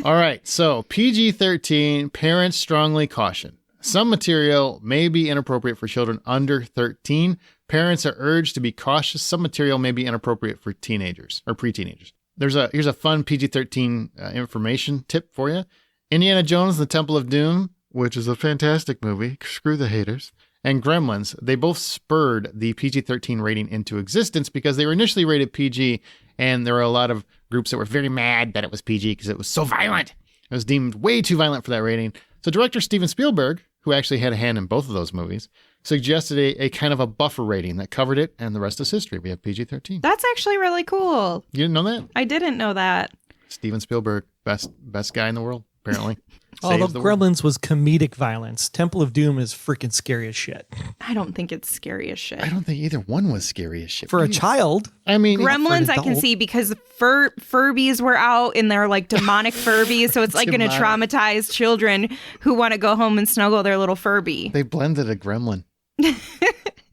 All right, so PG-13, parents strongly caution. Some material may be inappropriate for children under 13. Parents are urged to be cautious. Some material may be inappropriate for teenagers or pre-teenagers. Here's a fun PG-13 information tip for you. Indiana Jones and the Temple of Doom, which is a fantastic movie, screw the haters, and Gremlins, they both spurred the PG-13 rating into existence because they were initially rated PG, and there were a lot of groups that were very mad that it was PG because it was so violent. It was deemed way too violent for that rating. So director Steven Spielberg, who actually had a hand in both of those movies, suggested a kind of a buffer rating that covered it, and the rest is history. We have PG-13. That's actually really cool. You didn't know that? I didn't know that. Steven Spielberg, best guy in the world, apparently. Although Saves the world. Gremlins was comedic violence, Temple of Doom is freaking scary as shit. I don't think it's scary as shit. I don't think either one was scary as shit. For a child, I mean, Gremlins, I can adult. see because Furbies were out and they're like demonic Furbies. So it's like going to Demonic. traumatize children who want to go home and snuggle their little Furby. they blended a gremlin.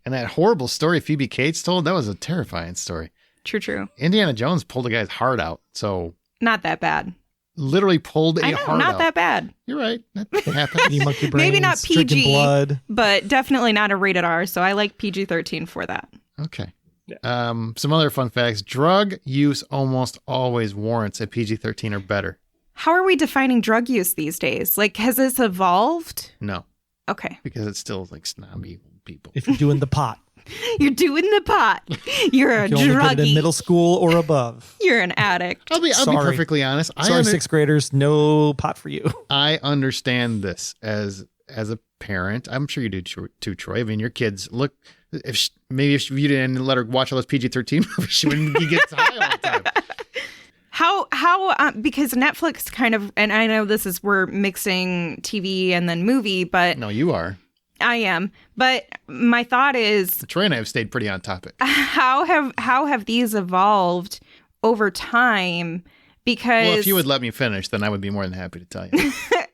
And that horrible story Phoebe Cates told, that was a terrifying story. True. Indiana Jones pulled a guy's heart out. So Not that bad. literally pulled a I know, heart not out. that bad. You're right. That happens. Eating monkey brains, Maybe not drinking PG. blood. But definitely not a rated R. So I like PG-13 for that. Okay. Some other fun facts. Drug use almost always warrants a PG-13 or better. How are we defining drug use these days? Like, has this evolved? No, Okay. because it's still like snobby people. If you're doing the pot, You're doing the pot. You're a you only get it in druggie. middle school or above. You're an addict. I'll be Sorry. perfectly honest. Sorry, sixth graders, no pot for you. I understand this as a parent. I'm sure you do too, Troy. I mean, your kids look. If you didn't let her watch all those PG-13 movies, she wouldn't get high all the time. How because Netflix kind of, and I know we're mixing TV and then movie, but No, you are. I am. But my thought is, Troy and I have stayed pretty on topic. how have these evolved over time? Because Well, if you would let me finish, then I would be more than happy to tell you.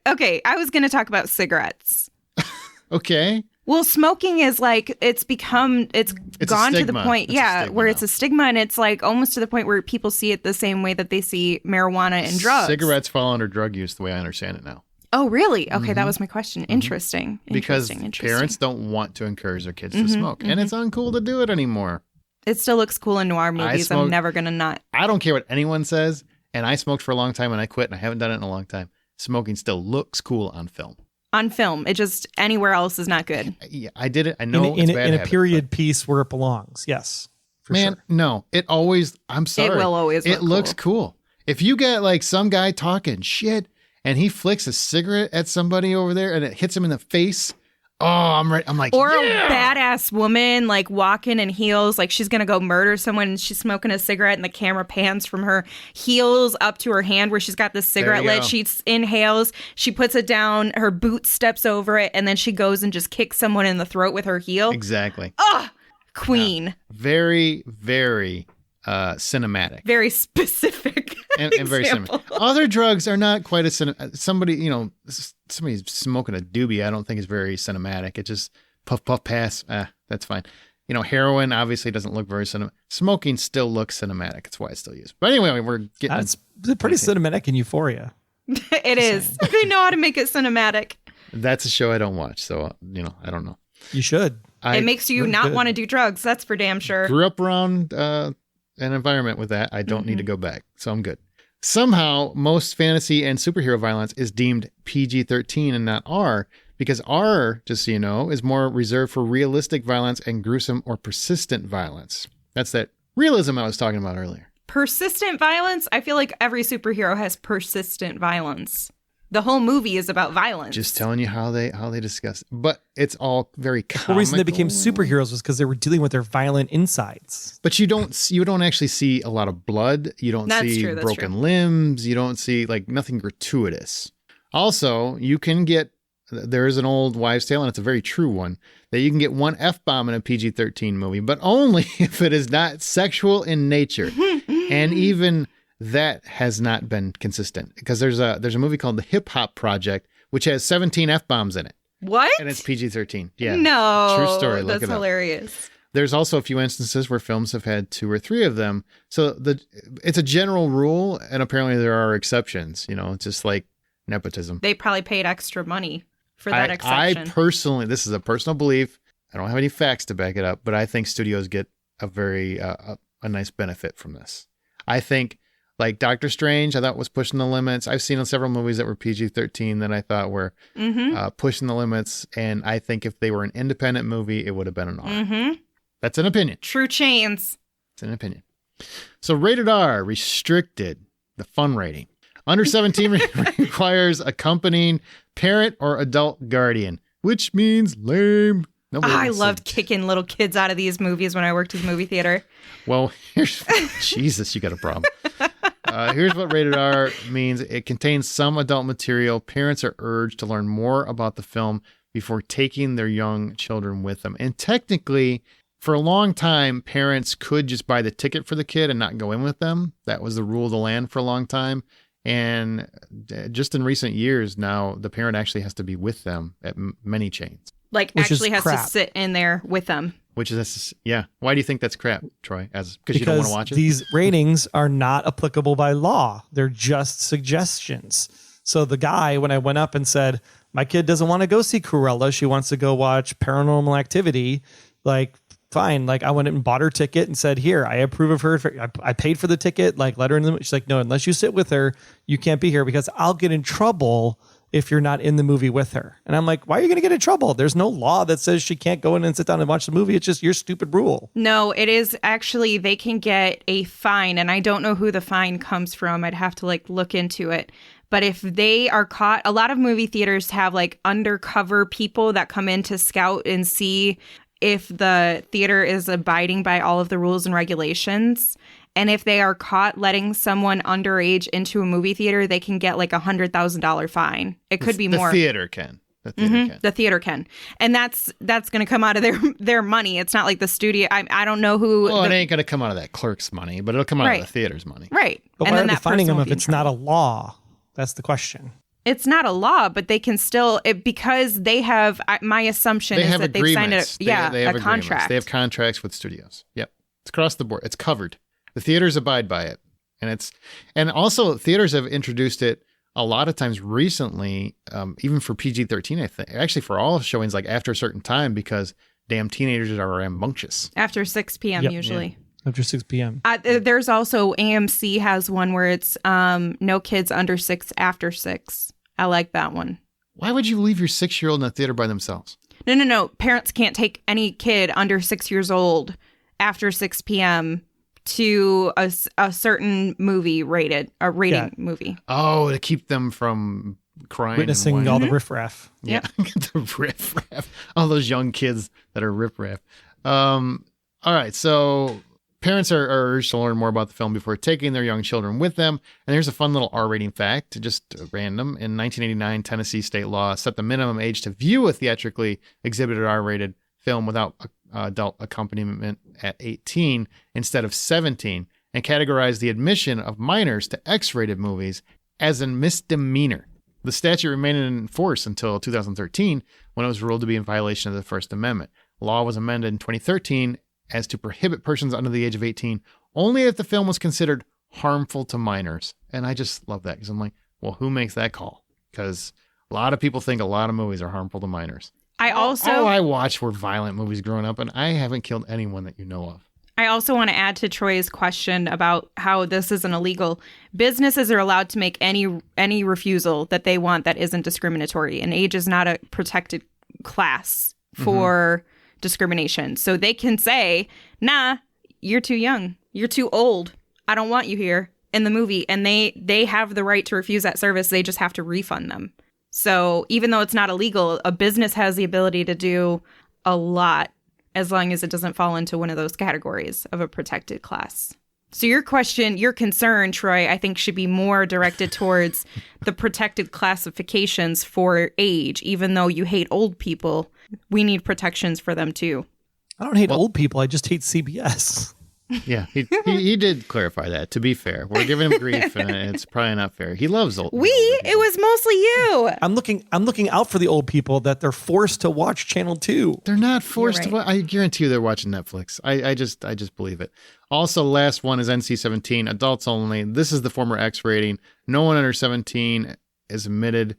okay, I was going to talk about cigarettes. Okay. Well, smoking is like it's gone a to the stigma. point, It's a stigma where now. it's a stigma, and it's like almost to the point where people see it the same way that they see marijuana and drugs. Cigarettes fall under drug use the way I understand it now. Oh, really? Okay, that was my question. Interesting. Because Interesting. parents don't want to encourage their kids to smoke. And it's uncool to do it anymore. It still looks cool in noir movies. I'm smoke- never gonna not. I don't care what anyone says. And I smoked for a long time and I quit and I haven't done it in a long time. Smoking still looks cool on film. On film, it just anywhere else is not good. Yeah, I did it. I know in it's bad a habit, period piece where it belongs. Yes, for but- Man, sure. no. It always, I'm sorry. It will always It look looks cool. If you get like some guy talking shit and he flicks a cigarette at somebody over there and it hits him in the face. Oh, I'm ready. I'm like, Or yeah! a badass woman like walking in heels, like she's gonna go murder someone and she's smoking a cigarette and the camera pans from her heels up to her hand where she's got the cigarette you lit. go. She inhales, she puts it down, her boot steps over it, and then she goes and just kicks someone in the throat with her heel. Exactly. Queen. Very, very cinematic. Very specific. And very example. cinematic. Other drugs are not quite as somebody's smoking a doobie. I don't think is very cinematic. It just puff puff pass. That's fine. Heroin obviously doesn't look very cinematic. Smoking still looks cinematic. That's why I still use it. But anyway, we're getting. That's pretty cinematic in Euphoria. It is. They know how to make it cinematic. That's a show I don't watch, so I don't know. You should. I It makes you really not good. want to do drugs. That's for damn sure. grew up around an environment with that. I don't need to go back, so I'm good. Somehow, most fantasy and superhero violence is deemed PG-13 and not R, because R, just so you know, is more reserved for realistic violence and gruesome or persistent violence. That's that realism I was talking about earlier. Persistent violence? I feel like every superhero has persistent violence. The whole movie is about violence. Just telling you how they discuss it. But it's all very comical. The reason they became superheroes was because they were dealing with their violent insides. But you don't actually see a lot of blood. You don't That's see true, that's broken true. limbs. You don't see nothing gratuitous. Also, you can get, there is an old wives' tale, and it's a very true one, that you can get one F-bomb in a PG-13 movie, but only if it is not sexual in nature. And even that has not been consistent, because there's a movie called The Hip Hop Project, which has 17 F-bombs in it, what? and it's PG-13. Yeah. No. True story. Look That's it up. hilarious. there's also a few instances where films have had 2 or 3 of them. So it's a general rule, and apparently there are exceptions. It's just like nepotism. They probably paid extra money for that exception. I personally, this is a personal belief. I don't have any facts to back it up, but I think studios get a very a nice benefit from this. I think, like Doctor Strange, I thought was pushing the limits. I've seen several movies that were PG-13 that I thought were pushing the limits, and I think if they were an independent movie, it would have been an R. Mm-hmm. That's an opinion. True chains. It's an opinion. So rated R, restricted, the fun rating. Under 17 requires accompanying parent or adult guardian, which means lame. I loved kicking little kids out of these movies when I worked at the movie theater. Well, Jesus, you got a problem. Here's what rated R means. It contains some adult material. Parents are urged to learn more about the film before taking their young children with them. And technically, for a long time, parents could just buy the ticket for the kid and not go in with them. That was the rule of the land for a long time. And just in recent years now, the parent actually has to be with them at many chains. Like, actually has to sit in there with them. Which is, yeah. Why do you think that's crap, Troy? Because you don't want to watch it? These ratings are not applicable by law. They're just suggestions. So the guy, when I went up and said, my kid doesn't want to go see Cruella, she wants to go watch Paranormal Activity, like, fine. Like, I went and bought her ticket and said, here, I approve of her. I paid for the ticket, like, let her in the movie. She's like, no, unless you sit with her, you can't be here because I'll get in trouble if you're not in the movie with her. And I'm like, why are you going to get in trouble? There's no law that says she can't go in and sit down and watch the movie. It's just your stupid rule. No, it is actually, they can get a fine, and I don't know who the fine comes from. I'd have to look into it. But if they are caught, a lot of movie theaters have undercover people that come in to scout and see if the theater is abiding by all of the rules and regulations. And if they are caught letting someone underage into a movie theater, they can get $100,000 fine. It could be more. The theater can. The theater can. And that's going to come out of their money. It's not like the studio. I don't know who. Well, it ain't going to come out of that clerk's money, but it'll come out of the theater's money. Right. But why are they finding them if it's not a law? That's the question. It's not a law, but they can still, because they have, my assumption is that they've signed a contract. They have contracts with studios. Yep. It's across the board. It's covered. The theaters abide by it. And also theaters have introduced it a lot of times recently, even for PG-13, I think. Actually, for all showings, after a certain time, because damn teenagers are rambunctious. After 6 p.m. usually. Yeah. After 6 p.m. There's also, AMC has one where it's no kids under 6 after 6. I like that one. Why would you leave your 6-year-old in a theater by themselves? No. Parents can't take any kid under 6 years old after 6 p.m. to a certain movie rating movie. Oh, to keep them from crying. Witnessing all the riffraff. Yeah. The riffraff. All those young kids that are riffraff. All right. So parents are urged to learn more about the film before taking their young children with them. And here's a fun little R rating fact, just random. In 1989, Tennessee state law set the minimum age to view a theatrically exhibited R-rated film without adult accompaniment at 18 instead of 17, and categorized the admission of minors to X-rated movies as a misdemeanor. The statute remained in force until 2013, when it was ruled to be in violation of the First Amendment. Law was amended in 2013 as to prohibit persons under the age of 18 only if the film was considered harmful to minors. And I just love that, because I'm like, well, who makes that call? Because a lot of people think a lot of movies are harmful to minors. All I watched were violent movies growing up, and I haven't killed anyone that you know of. I also want to add to Troy's question about how this isn't illegal. Businesses are allowed to make any refusal that they want that isn't discriminatory, and age is not a protected class for discrimination. So they can say, nah, you're too young. You're too old. I don't want you here in the movie. And they have the right to refuse that service. They just have to refund them. So even though it's not illegal, a business has the ability to do a lot as long as it doesn't fall into one of those categories of a protected class. So your concern, Troy, I think should be more directed towards the protected classifications for age. Even though you hate old people, we need protections for them too. I don't hate old people. I just hate CBS. Yeah, he did clarify that. To be fair, we're giving him grief, and it's probably not fair. He loves old. It was mostly you. I'm looking out for the old people that they're forced to watch Channel 2. They're not forced You're right. to. I guarantee you, they're watching Netflix. I just believe it. Also, last one is NC-17, adults only. This is the former X rating. No one under 17 is admitted.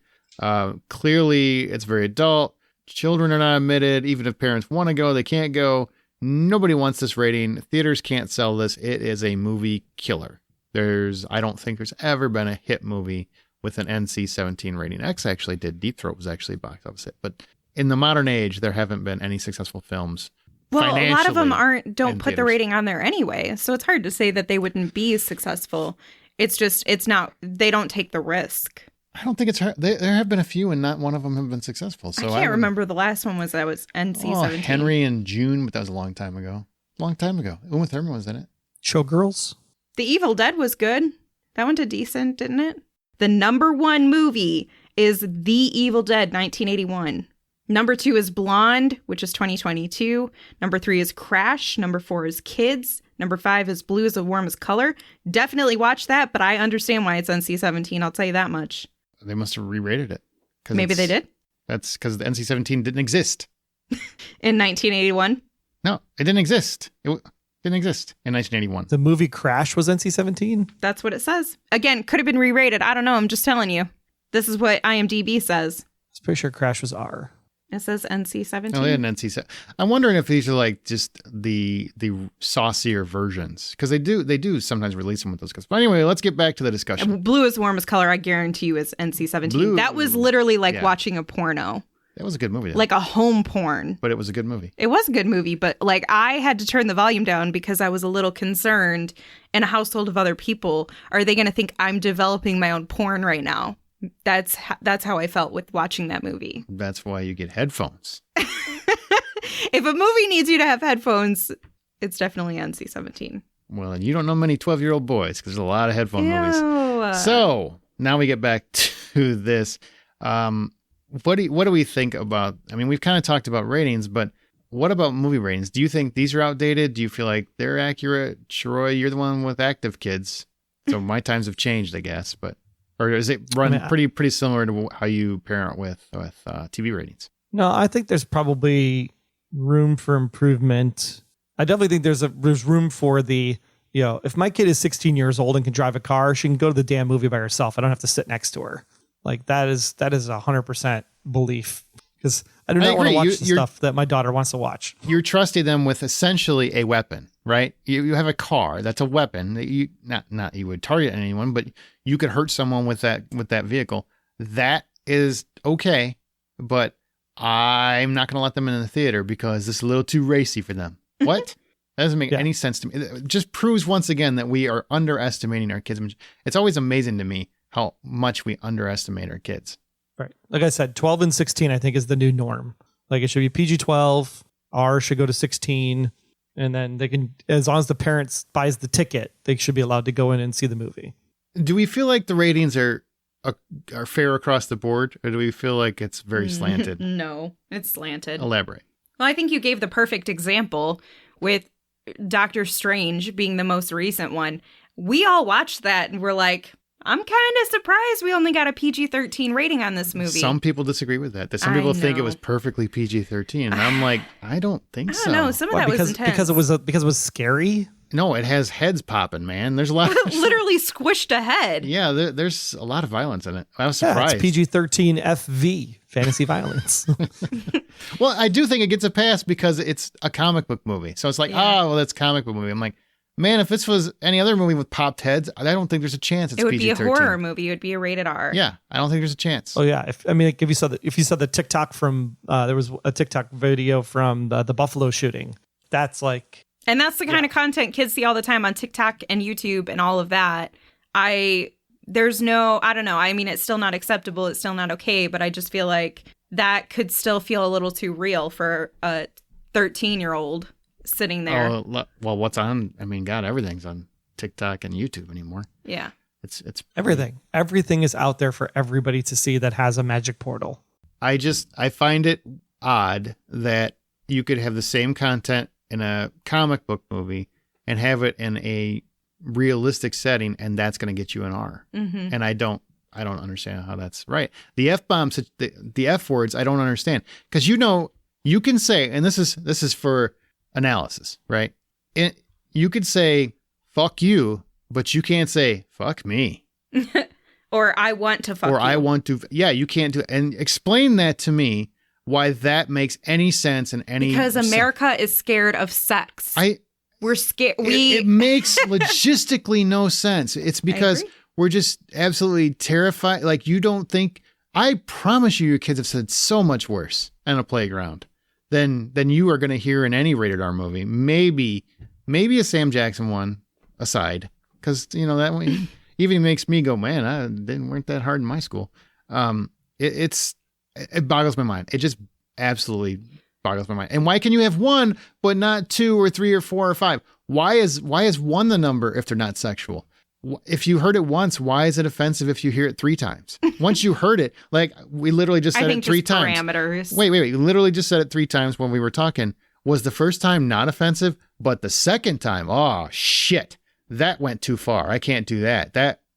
Clearly, it's very adult. Children are not admitted. Even if parents want to go, they can't go. Nobody wants this rating. Theaters can't sell this. It is a movie killer. I don't think there's ever been a hit movie with an NC-17 rating. X actually did. Deep Throat was actually a box office hit. But in the modern age, there haven't been any successful films. Well, a lot of them don't in put the theaters. rating on there anyway. So it's hard to say that they wouldn't be successful. It's not, they don't take the risk. I don't think it's hard. There have been a few, and not one of them have been successful. So I can't remember the last one was NC-17. Henry and June, but that was a long time ago. Uma Thurman was in it. Showgirls. The Evil Dead was good. That one did decent, didn't it? The number 1 movie is The Evil Dead, 1981. Number 2 is Blonde, which is 2022. Number 3 is Crash. Number 4 is Kids. Number 5 is Blue is the Warmest Color. Definitely watch that, but I understand why it's NC-17. I'll tell you that much. They must have re-rated it. Maybe they did. That's because the NC-17 didn't exist. In 1981. No, it didn't exist. It didn't exist in 1981. The movie Crash was NC-17? That's what it says. Again, could have been re-rated. I don't know. I'm just telling you. This is what IMDb says. I was pretty sure Crash was R. It says NC-17. No, they had an NC-17. I'm wondering if these are like just the saucier versions, because they do sometimes release them with those guys. But anyway, let's get back to the discussion. Blue is the Warmest Color, I guarantee you, is NC-17. Blue. That was literally like watching a porno. That was a good movie. Though. Like a home porn. But it was a good movie. It was a good movie, but like I had to turn the volume down because I was a little concerned in a household of other people. Are they going to think I'm developing my own porn right now? That's how I felt with watching that movie. That's why you get headphones. If a movie needs you to have headphones, it's definitely NC-17. Well, and you don't know many 12-year-old boys because there's a lot of headphone movies. Ew. So now we get back to this. What do we think about? I mean, we've kind of talked about ratings, but what about movie ratings? Do you think these are outdated? Do you feel like they're accurate? Troy, you're the one with active kids, so my times have changed, I guess. But or does it run pretty similar to how you parent with TV ratings? No, I think there's probably room for improvement. I definitely think there's room for the, if my kid is 16 years old and can drive a car, she can go to the damn movie by herself. I don't have to sit next to her. Like that is 100% belief, because I do not want to watch the stuff that my daughter wants to watch. You're trusting them with essentially a weapon, right? You have a car that's a weapon that you not you would target anyone, but you could hurt someone with that vehicle. That is okay, but I'm not going to let them in the theater because it's a little too racy for them. What? That doesn't make any sense to me. It just proves once again that we are underestimating our kids. It's always amazing to me how much we underestimate our kids. Right. Like I said, 12 and 16, I think, is the new norm. Like it should be PG-12, R should go to 16, and then they can, as long as the parents buys the ticket, they should be allowed to go in and see the movie. Do we feel like the ratings are fair across the board, or do we feel like it's very slanted? No, it's slanted. Elaborate. Well, I think you gave the perfect example with Doctor Strange being the most recent one. We all watched that and we're like, I'm kind of surprised we only got a PG-13 rating on this movie. Some people disagree with that. Some people think it was perfectly PG-13, and I'm like, I don't think so. I don't know. Some of that was intense. Because it was scary. No, it has heads popping, man. There's a lot. Literally squished a head. Yeah, there's a lot of violence in it. I was surprised. It's PG-13 FV, fantasy violence. Well, I do think it gets a pass because it's a comic book movie. So it's like, that's a comic book movie. I'm like, man, if this was any other movie with popped heads, I don't think there's a chance it's PG-13. It would be a horror movie. It would be a rated R. Yeah, I don't think there's a chance. Oh yeah, if you saw the TikTok from there was a TikTok video from the Buffalo shooting. That's like, and that's the kind of content kids see all the time on TikTok and YouTube and all of that. I don't know. I mean, it's still not acceptable. It's still not okay. But I just feel like that could still feel a little too real for a 13-year-old sitting there. Oh, well, what's on? I mean, God, everything's on TikTok and YouTube anymore. Yeah. It's everything. Everything is out there for everybody to see that has a magic portal. I find it odd that you could have the same content in a comic book movie and have it in a realistic setting, and that's going to get you an R. Mm-hmm. And I don't understand how that's right. The F-bombs, the F words, I don't understand. Because you can say, and this is for analysis, right? You could say, fuck you, but you can't say, fuck me. Or I want to fuck you. Or I want to, yeah, you can't do it. And explain that to me, why that makes any sense in any... Because America is scared of sex. We're scared. It makes logistically no sense. It's because we're just absolutely terrified. Like, you don't think... I promise you, your kids have said so much worse on a playground than you are going to hear in any rated R movie. Maybe a Sam Jackson one aside, because that one even makes me go, man, I weren't that hard in my school. It boggles my mind. It just absolutely boggles my mind. And why can you have one but not 2 or 3 or 4 or 5? Why is 1 the number if they're not sexual? If you heard it once, why is it offensive if you hear it 3 times? Once you heard it, like we literally just said it 3 times. Parameters. Wait. We literally just said it 3 times when we were talking. Was the first time not offensive, but the second time, oh shit, that went too far. I can't do that.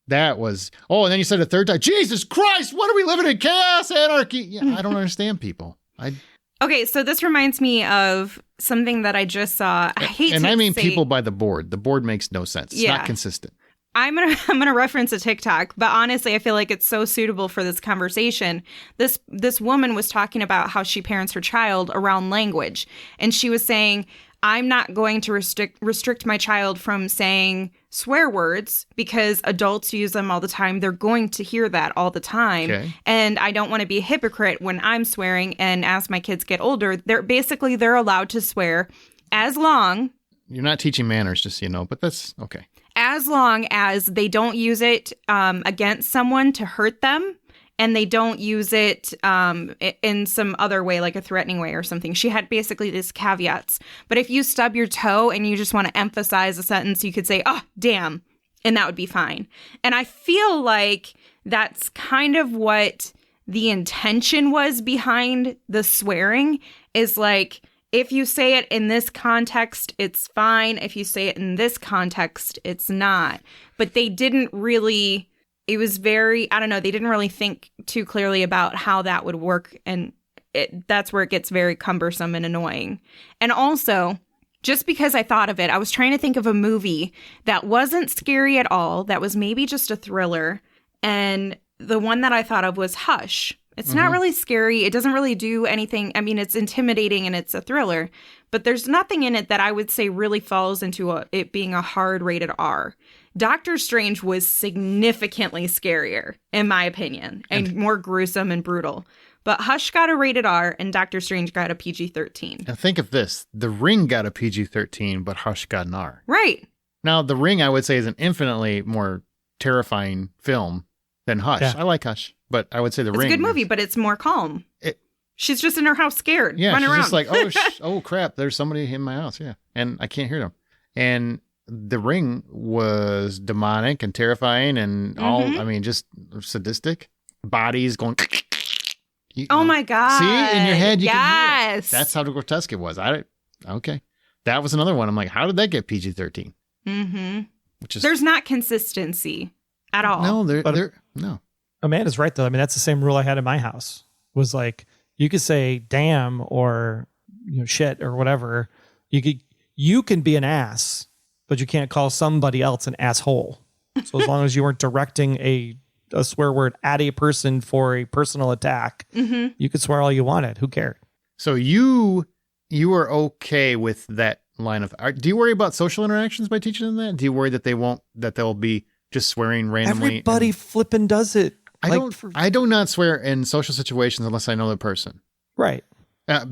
That was, and then you said a 3rd time, Jesus Christ, what are we living in? Chaos, anarchy. Yeah, I don't understand people. Okay, so this reminds me of something that I just saw. I mean people by the board. The board makes no sense. It's not consistent. I'm gonna reference a TikTok, but honestly, I feel like it's so suitable for this conversation. This woman was talking about how she parents her child around language, and she was saying, I'm not going to restrict my child from saying swear words because adults use them all the time. They're going to hear that all the time. Okay. And I don't want to be a hypocrite when I'm swearing. And as my kids get older, they're allowed to swear as long. You're not teaching manners, just so you know, but that's okay. As long as they don't use it against someone to hurt them. And they don't use it in some other way, like a threatening way or something. She had basically these caveats. But if you stub your toe and you just want to emphasize a sentence, you could say, oh, damn. And that would be fine. And I feel like that's kind of what the intention was behind the swearing, is like, if you say it in this context, it's fine. If you say it in this context, it's not. But they didn't really... It was very, I don't know, they didn't really think too clearly about how that would work. And that's where it gets very cumbersome and annoying. And also, just because I thought of it, I was trying to think of a movie that wasn't scary at all, that was maybe just a thriller. And the one that I thought of was Hush. It's not really scary. It doesn't really do anything. I mean, it's intimidating and it's a thriller, but there's nothing in it that I would say really falls into it being a hard rated R. Doctor Strange was significantly scarier, in my opinion, and more gruesome and brutal. But Hush got a rated R and Doctor Strange got a PG-13. Now think of this. The Ring got a PG-13, but Hush got an R. Right. Now, The Ring, I would say, is an infinitely more terrifying film than Hush. Yeah. I like Hush, but I would say The Ring. It's a good movie, but it's more calm. She's just in her house scared, running around. She's just like, oh, crap, there's somebody in my house, and I can't hear them. And The Ring was demonic and terrifying and just sadistic. Bodies going... my God. See, in your head, you can hear it. That's how grotesque it was. Okay. That was another one. I'm like, how did that get PG-13? Mm-hmm. There's not consistency at all. No, no. Amanda's right, though. I mean, that's the same rule I had in my house. Was like, you could say damn or shit or whatever. You can be an ass, but you can't call somebody else an asshole. So as long as you weren't directing a swear word at a person for a personal attack, you could swear all you wanted. Who cared? So you are okay with that line of art. Do you worry about social interactions by teaching them that? Do you worry that they'll be just swearing randomly? Everybody flipping does it. I do not swear in social situations unless I know the person. Right.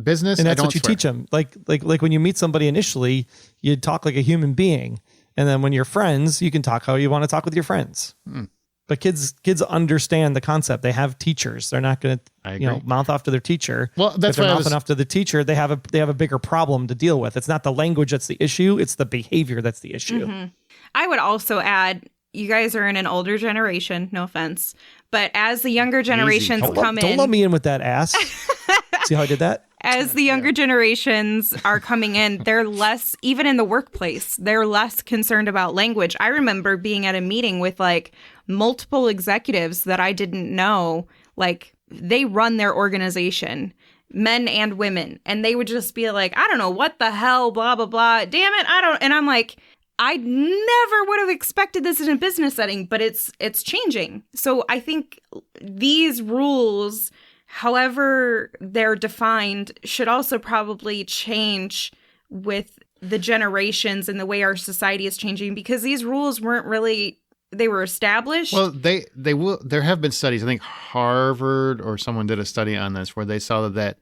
Business, and that's I don't what you swear. teach them. Like when you meet somebody initially, you talk like a human being, and then when you're friends, you can talk how you want to talk with your friends. But kids understand the concept. They have teachers. They're not going to mouth off to their teacher. Well, that's if they're mouthing off to the teacher. They have a bigger problem to deal with. It's not the language that's the issue. It's the behavior that's the issue. I would also add, you guys are in an older generation. No offense. But as the younger generations come in... Don't let me in with that ass. See how I did that? as the younger generations are coming in, they're less, even in the workplace, they're less concerned about language. I remember being at a meeting with like multiple executives that I didn't know, like they run their organization, men and women, and they would just be like, I don't know what the hell, blah, blah, blah. Damn it. And I'm like, I never would have expected this in a business setting, but it's changing. So I think these rules, however they're defined, should also probably change with the generations and the way our society is changing, because these rules weren't really, they were established. Well, they will. There have been studies. I think Harvard or someone did a study on this where they saw that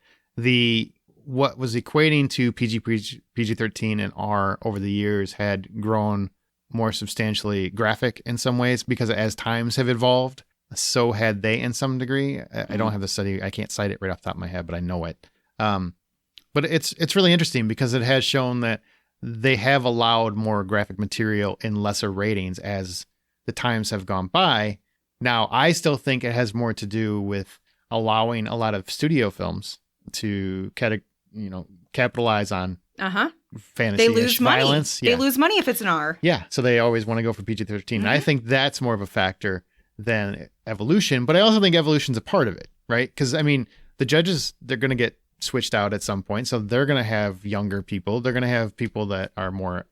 what was equating to PG-13 and R over the years had grown more substantially graphic in some ways, because as times have evolved, so had they in some degree. I don't have the study. I can't cite it right off the top of my head, but I know it. But it's really interesting because it has shown that they have allowed more graphic material in lesser ratings as the times have gone by. Now, I still think it has more to do with allowing a lot of studio films to capitalize on fantasy. They lose violence. Money. Yeah. They lose money if it's an R. Yeah, so they always want to go for PG-13. And I think that's more of a factor than evolution, but I also think evolution's a part of it, right? Because, I mean, the judges, they're going to get switched out at some point, so they're going to have younger people. They're going to have people that are more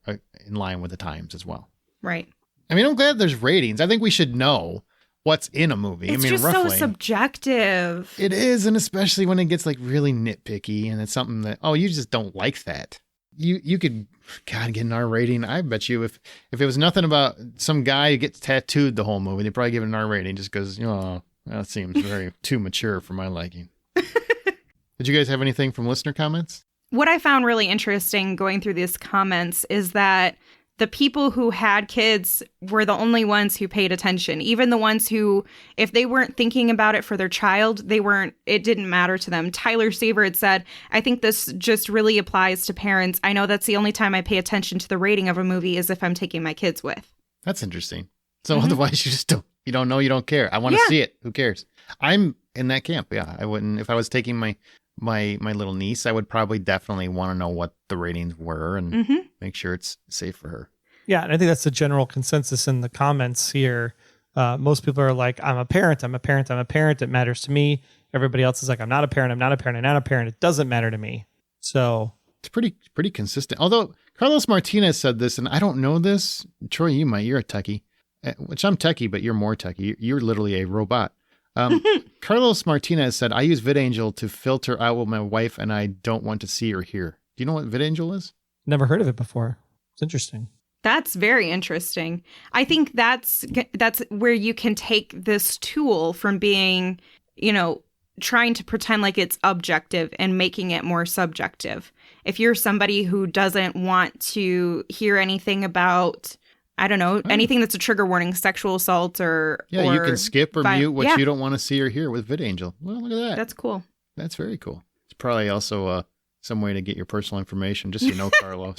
in line with the times as well. Right. I mean, I'm glad there's ratings. I think we should know what's in a movie. It's just roughly so subjective. It is, and especially when it gets like really nitpicky and it's something that, you just don't like that. You could, God, get an R rating. I bet you if it was nothing about some guy who gets tattooed the whole movie, they'd probably give it an R rating just because, that seems very too mature for my liking. Did you guys have anything from listener comments? What I found really interesting going through these comments is that the people who had kids were the only ones who paid attention. Even the ones who, if they weren't thinking about it for their child, it didn't matter to them. Tyler Saver had said, I think this just really applies to parents. I know that's the only time I pay attention to the rating of a movie is if I'm taking my kids with. That's interesting. So otherwise you just you don't know, you don't care. I want to see it. Who cares? I'm in that camp. Yeah. I wouldn't, if I was taking my little niece, I would probably definitely want to know what the ratings were and make sure it's safe for her. Yeah, and I think that's the general consensus in the comments here. Most people are like, I'm a parent. It matters to me. Everybody else is like, I'm not a parent. It doesn't matter to me. So it's pretty consistent. Although Carlos Martinez said this, and I don't know this. Troy, you're a techie, which I'm techie, but you're more techie. You're literally a robot. Carlos Martinez said, I use VidAngel to filter out what my wife and I don't want to see or hear. Do you know what VidAngel is? Never heard of it before. It's interesting. That's very interesting. I think that's where you can take this tool from being, trying to pretend like it's objective and making it more subjective. If you're somebody who doesn't want to hear anything about, I don't know, anything that's a trigger warning, sexual assault or you can skip or mute what you don't want to see or hear with VidAngel. Well, look at that. That's cool. That's very cool. It's probably also some way to get your personal information, just Carlos.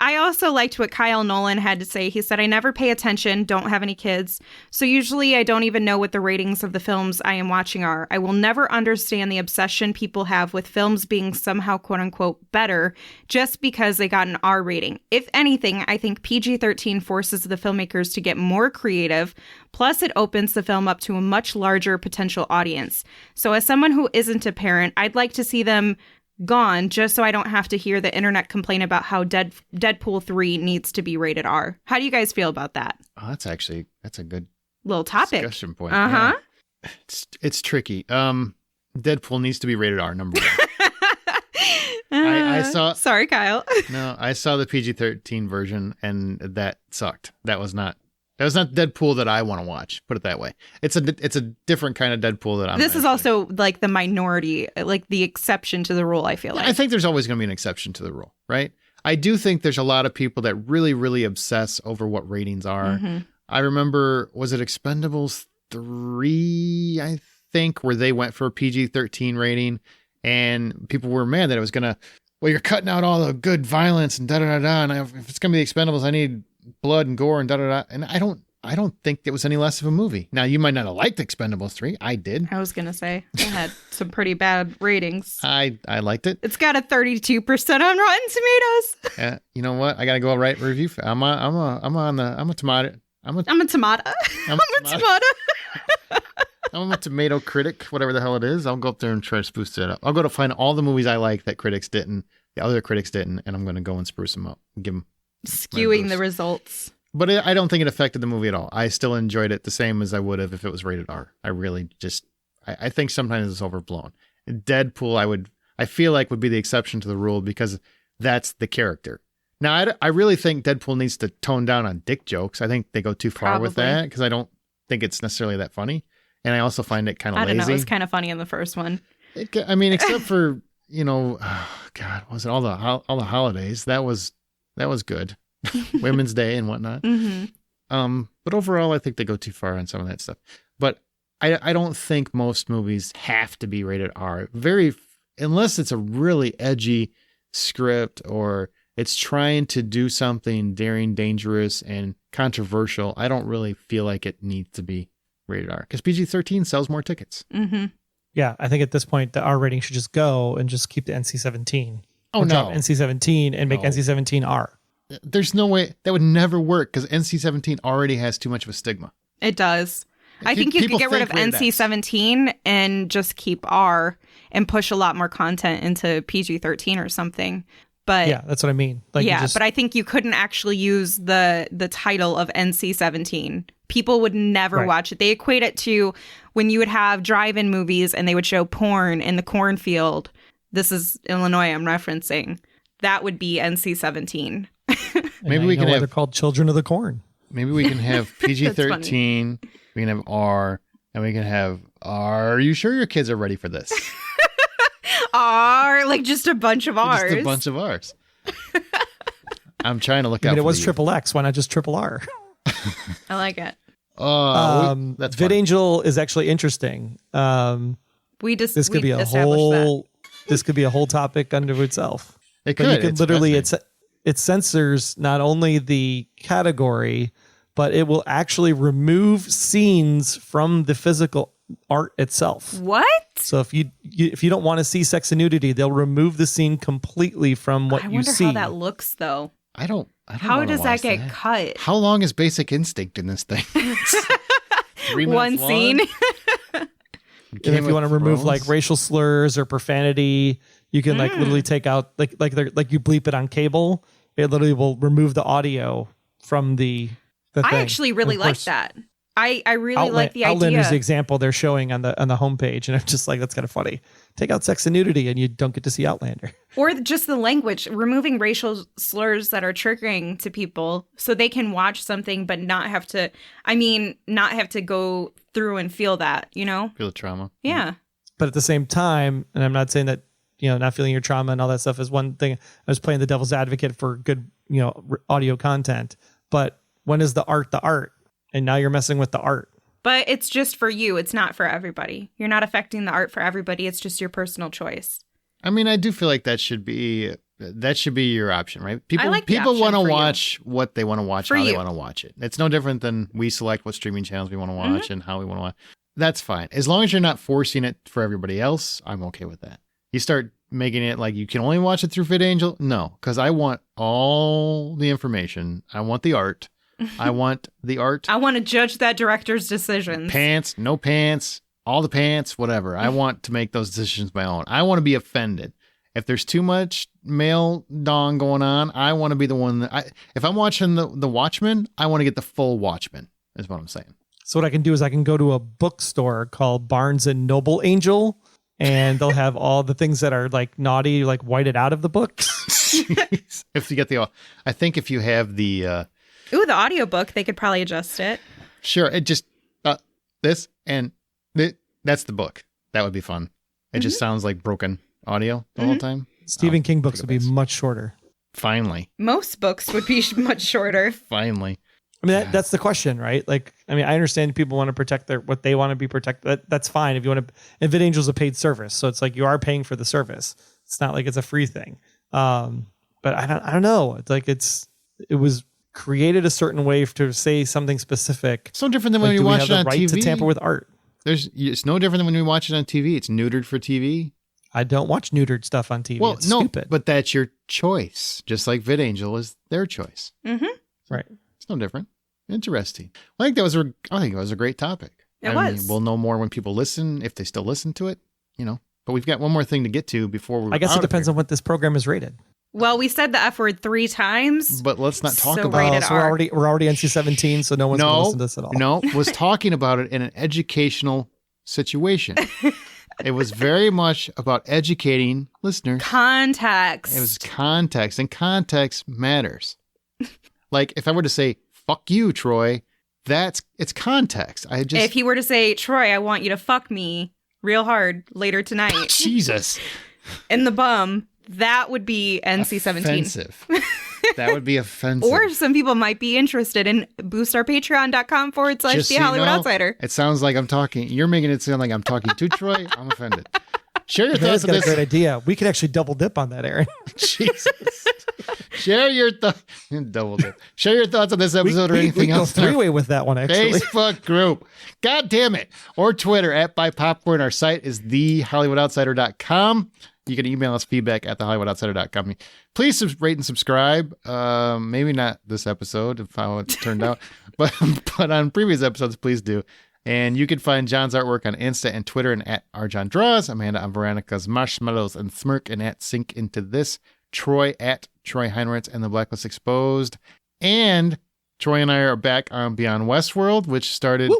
I also liked what Kyle Nolan had to say. He said, I never pay attention, don't have any kids, so usually I don't even know what the ratings of the films I am watching are. I will never understand the obsession people have with films being somehow quote-unquote better just because they got an R rating. If anything, I think PG-13 forces the filmmakers to get more creative, plus it opens the film up to a much larger potential audience. So as someone who isn't a parent, I'd like to see them gone just so I don't have to hear the internet complain about how Deadpool 3 needs to be rated R. How do you guys feel about that? Oh, that's a good little topic discussion point. Yeah. It's tricky. Deadpool needs to be rated R, number one. I saw. Sorry, Kyle. No, I saw the PG-13 version, and that sucked. That was not Deadpool that I want to watch. Put it that way. It's a different kind of Deadpool that I'm. This is also like the minority, like the exception to the rule. I feel like. I think there's always going to be an exception to the rule, right? I do think there's a lot of people that really, really obsess over what ratings are. Mm-hmm. I remember, was it Expendables 3? I think where they went for a PG-13 rating, and people were mad that it was gonna. Well, you're cutting out all the good violence and da da da da. And if it's gonna be the Expendables, I need blood and gore and da da da. And I I don't think it was any less of a movie. Now, you might not have liked Expendables 3. I did. I was going to say it had some pretty bad ratings. I liked it. It's got a 32% on Rotten Tomatoes. You know what? I got to go write a review. I'm a tomato. I'm a tomato. I'm a tomato critic, whatever the hell it is. I'll go up there and try to spruce it up. I'll go to find all the movies I like that critics didn't, the other critics didn't, and I'm going to go and spruce them up and give them skewing the results. But I don't think it affected the movie at all. I still enjoyed it the same as I would have if it was rated R. I really just, I think sometimes it's overblown. Deadpool, I feel like would be the exception to the rule because that's the character. Now, I really think Deadpool needs to tone down on dick jokes. I think they go too far with that because I don't think it's necessarily that funny. And I also find it kind of lazy. I don't know. It was kind of funny in the first one. Except for, oh, God, was it all the holidays? That was good. Women's Day and whatnot. Mm-hmm. But overall, I think they go too far on some of that stuff. But I don't think most movies have to be rated R. Unless it's a really edgy script or it's trying to do something daring, dangerous, and controversial. I don't really feel like it needs to be rated R because PG-13 sells more tickets. Mm-hmm. Yeah, I think at this point the R rating should just go and just keep the NC-17. Oh, no. NC-17 and make NC-17 R. There's no way that would never work because NC-17 already has too much of a stigma. It does. I think you could get rid of NC-17 and just keep R and push a lot more content into PG-13 or something. But yeah, that's what I mean. But I think you couldn't actually use the title of NC-17. People would never watch it. They equate it to when you would have drive-in movies and they would show porn in the cornfield. This is Illinois I'm referencing. That would be NC-17. Maybe we can have, they're called Children of the Corn. Maybe we can have PG-13, we can have R, and we can have Are you sure your kids are ready for this? R, like just a bunch of R's. Just a bunch of R's. I'm trying to look out. It was triple X. Why not just triple R? I like it. That's VidAngel is actually interesting. This could be a whole topic unto itself. It could. But you could literally it censors not only the category, but it will actually remove scenes from the physical art itself. What? So if you don't want to see sex and nudity, they'll remove the scene completely from what you see. I wonder how that looks, though. I don't how does that get cut? How long is Basic Instinct in this thing? 3 minutes One scene. And if you want to remove like racial slurs or profanity, you can like literally take out like you bleep it on cable. It literally will remove the audio from the thing. I actually really like that. I really like the idea. Outlander's the example they're showing on the homepage, and I'm just like, that's kind of funny. Take out sex and nudity, and you don't get to see Outlander. Or just the language, removing racial slurs that are triggering to people, so they can watch something but not have to. Not have to go through and feel that. Feel the trauma. Yeah. But at the same time, and I'm not saying that not feeling your trauma and all that stuff is one thing. I was playing the devil's advocate for good audio content, but when is the art the art? And now you're messing with the art. But it's just for you. It's not for everybody. You're not affecting the art for everybody. It's just your personal choice. I do feel like that should be your option, right? People want to watch what they want to watch, how they want to watch it. It's no different than we select what streaming channels we want to watch and how we want to watch. That's fine. As long as you're not forcing it for everybody else, I'm okay with that. You start making it like you can only watch it through VidAngel? No, because I want all the information. I want the art. I want the art. I want to judge that director's decisions. Pants, no pants, all the pants, whatever. I want to make those decisions my own. I want to be offended. If there's too much male dong going on, I want to be the one that if I'm watching the Watchmen, I want to get the full Watchmen, is what I'm saying. So what I can do is I can go to a bookstore called Barnes and Noble Angel, and they'll have all the things that are like naughty, like whited out of the books. If you get I think if you have the the audiobook, they could probably adjust it. Sure. It just, this and that's the book. That would be fun. It just sounds like broken audio the whole time. Stephen King books would be much shorter. Finally. Most books would be much shorter. Finally. That's the question, right? Like, I understand people want to protect what they want to be protected. That's fine. If you want to, and VidAngel's a paid service. So it's like you are paying for the service. It's not like it's a free thing. But I don't know. It's like, it was created a certain way to say something specific. So different than when you watch it on TV. Right to tamper with art. It's no different than when we watch it on TV. It's neutered for TV. I don't watch neutered stuff on TV. Well, it's no, stupid. but that's your choice. Just like VidAngel is their choice. Mm-hmm. Right. It's no different. Interesting. I think it was a great topic. It was. We'll know more when people listen, if they still listen to it, But we've got one more thing to get to before we. I guess it depends on what this program is rated. Well, we said the F word 3 times. But let's not talk So about rated it. So we're already NC-17, so no one's going to listen to this at all. No, was talking about it in an educational situation. It was very much about educating listeners. Context. It was context, and context matters. Like if I were to say, fuck you, Troy, it's context. If he were to say, Troy, I want you to fuck me real hard later tonight. Jesus. In the bum, that would be NC-17. Offensive. That would be offensive. Or some people might be interested in boostourpatreon.com/The Hollywood Outsider. It sounds like you're making it sound like I'm talking to Troy. I'm offended. Share your thoughts That's on got this. a great idea. We could actually double dip on that, Aaron. Jesus. Share your thoughts. Double dip. Share your thoughts on this episode or anything we else. Go three-way with that one, actually. Facebook group. God damn it. Or Twitter @BuyPopcorn. Our site is thehollywoodoutsiders.com. You can email us feedback at thehollywoodoutsiders.com. Please rate and subscribe. Maybe not this episode, of how it turned out, but on previous episodes, please do. And you can find John's artwork on Insta and Twitter and @RJohnDraws. Amanda on Veronica's Marshmallows and Smirk and @Sink Into This. Troy @Troy Heinrichs and the Blacklist Exposed. And Troy and I are back on Beyond Westworld, which started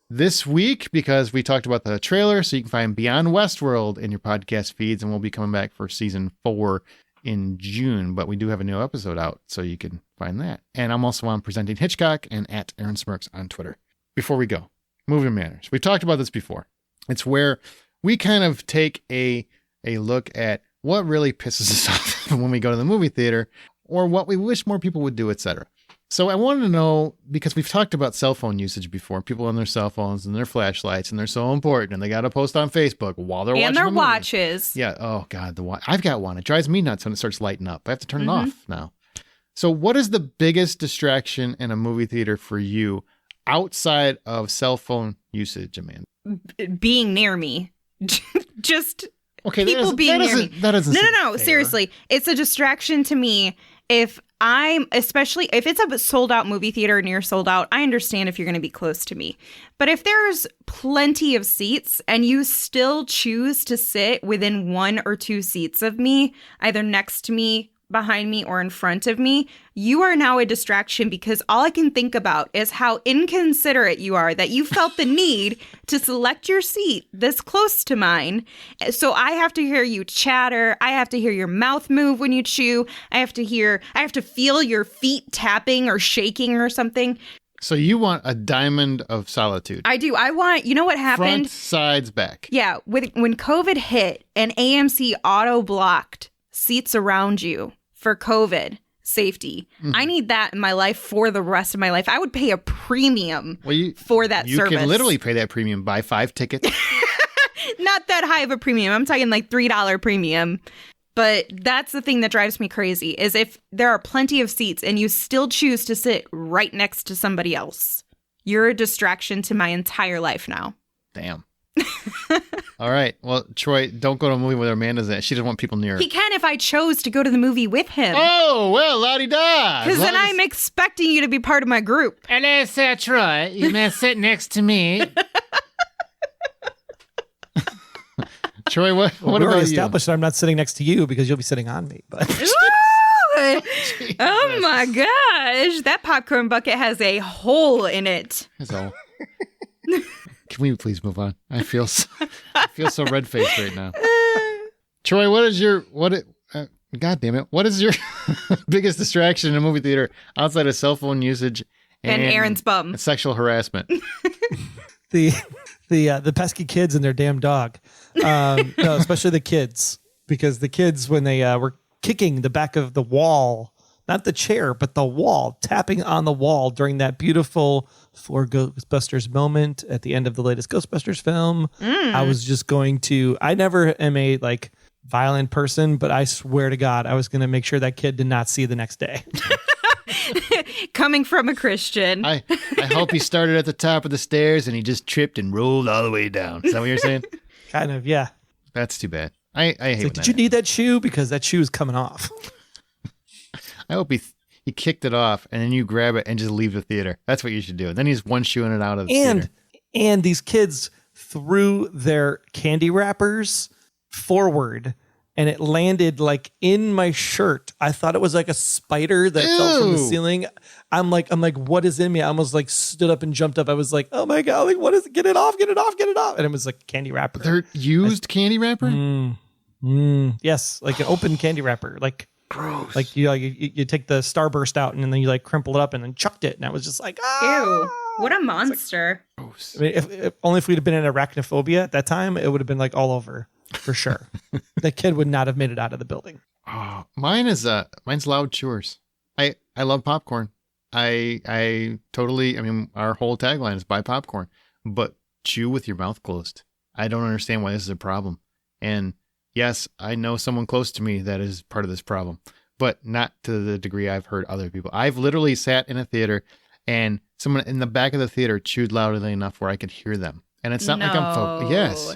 this week because we talked about the trailer. So you can find Beyond Westworld in your podcast feeds, and we'll be coming back for season 4 in June. But we do have a new episode out, so you can find that. And I'm also on Presenting Hitchcock and @Aaron Smirks on Twitter. Before we go, Movie Manners. We've talked about this before. It's where we kind of take a look at what really pisses us off when we go to the movie theater, or what we wish more people would do, etc. So I wanted to know, because we've talked about cell phone usage before, people on their cell phones and their flashlights, and they're so important, and they got to post on Facebook while they're watching and their the movie. watches. Yeah. Oh God, the watch. I've got one. It drives me nuts when it starts lighting up. I have to turn it off now. So what is the biggest distraction in a movie theater for you outside of cell phone usage, Amanda? Being near me. Just okay, people being near me. That doesn't No. fair. Seriously. It's a distraction to me especially if it's a sold out movie theater near sold out, I understand if you're going to be close to me. But if there's plenty of seats and you still choose to sit within 1 or 2 seats of me, either next to me, behind me, or in front of me, you are now a distraction, because all I can think about is how inconsiderate you are that you felt the need to select your seat this close to mine. So I have to hear you chatter. I have to hear your mouth move when you chew. I have to feel your feet tapping or shaking or something. So you want a diamond of solitude. I do. You know what happened? Front, sides, back. Yeah. When COVID hit and AMC auto blocked seats around you for COVID safety. I need that in my life for the rest of my life. I would pay a premium for that service. You can literally pay that premium. Buy 5 tickets. Not that high of a premium. I'm talking like $3 premium. But that's the thing that drives me crazy, is if there are plenty of seats and you still choose to sit right next to somebody else, you're a distraction to my entire life now. Damn. All right. Well, Troy, don't go to a movie with Amanda's in. She doesn't want people near her. He can if I chose to go to the movie with him. Oh, well, la-di-da. Because then I'm expecting you to be part of my group. Hello, Sir Troy. You may sit next to me. Troy, what we about already you? established that I'm not sitting next to you because you'll be sitting on me. But Oh my gosh. That popcorn bucket has a hole in it. That's all. Can we please move on? I feel so red-faced right now. Troy, what is your God damn it! What is your biggest distraction in a movie theater outside of cell phone usage And Aaron's bum. and sexual harassment? the pesky kids and their damn dog. No, especially the kids, because the kids, when they were kicking the back of the wall, not the chair, but the wall, tapping on the wall during that beautiful For Ghostbusters moment at the end of the latest Ghostbusters film. I was just I never am a violent person, but I swear to God, I was going to make sure that kid did not see the next day. Coming from a Christian. I hope he started at the top of the stairs and he just tripped and rolled all the way down. Is that what you're saying? Kind of, yeah. That's too bad. I hate Like, when did you need that shoe? Because that shoe is coming off. I hope he kicked it off and then you grab it and just leave the theater. That's what you should do. And then he's one shoeing it out of the theater. And these kids threw their candy wrappers forward and it landed like in my shirt. I thought it was like a spider that fell from the ceiling. I'm like, what is in me? I almost like stood up and jumped up. I was like, oh my God, like what is it? Get it off. And it was like candy wrapper. They're used candy wrapper? Yes, like an open candy wrapper. Like gross. Like you take the Starburst out and then you like crumple it up and then chucked it. And I was just like, ew, what a monster. Gross. I mean, if only if we'd have been in arachnophobia at that time, it would have been like all over for sure. That kid would not have made it out of the building. Oh, mine's loud chewers. I love popcorn. I totally, I mean, our whole tagline is buy popcorn, but chew with your mouth closed. I don't understand why this is a problem. And yes, I know someone close to me that is part of this problem, but not to the degree I've heard other people. I've literally sat in a theater and someone in the back of the theater chewed loudly enough where I could hear them. And it's not like I'm yes.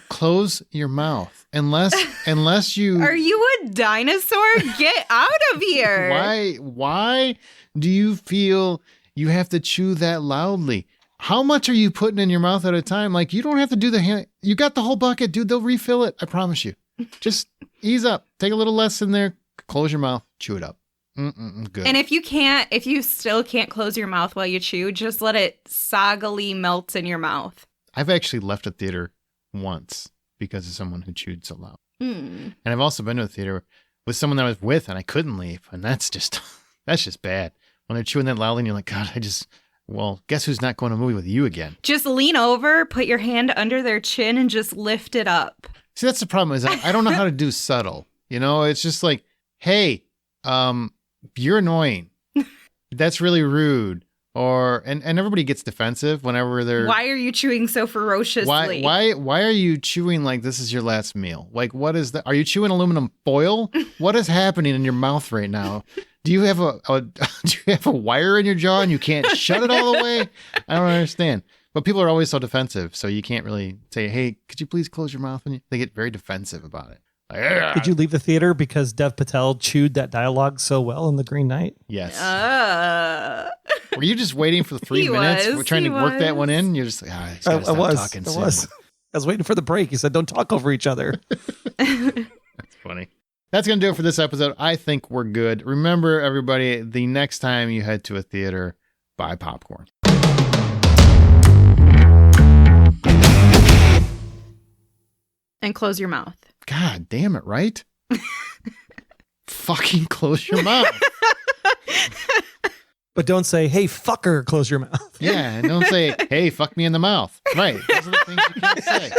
Close your mouth. Unless you Are you a dinosaur? Get out of here. Why do you feel you have to chew that loudly? How much are you putting in your mouth at a time? Like, you don't have to do the hand. You got the whole bucket, dude. They'll refill it. I promise you. Just ease up. Take a little less in there. Close your mouth. Chew it up. Good. And if you still can't close your mouth while you chew, just let it soggily melt in your mouth. I've actually left a theater once because of someone who chewed so loud. Mm. And I've also been to a theater with someone that I was with and I couldn't leave. And that's just bad. When they're chewing that loudly and you're like, God, well, guess who's not going to a movie with you again? Just lean over, put your hand under their chin, and just lift it up. See, that's the problem is I don't know how to do subtle. You know, it's just like, hey, you're annoying. That's really rude. Or and everybody gets defensive whenever they're. Why are you chewing so ferociously? Why are you chewing like this is your last meal? Like, what is that? Are you chewing aluminum foil? What is happening in your mouth right now? Do you have a wire in your jaw and you can't shut it all the way? I don't understand. But people are always so defensive, so you can't really say, "Hey, could you please close your mouth?" And they get very defensive about it. Like, did you leave the theater because Dev Patel chewed that dialogue so well in The Green Knight? Yes. Were you just waiting for the 3 minutes? We're trying to work that one in. You're just like, I was waiting for the break. He said, "Don't talk over each other." That's funny. That's going to do it for this episode. I think we're good. Remember, everybody, the next time you head to a theater, buy popcorn. And close your mouth. God damn it, right? Fucking close your mouth. But don't say, "Hey, fucker, close your mouth." Yeah, and don't say, "Hey, fuck me in the mouth." Right. Those are the things you can't say.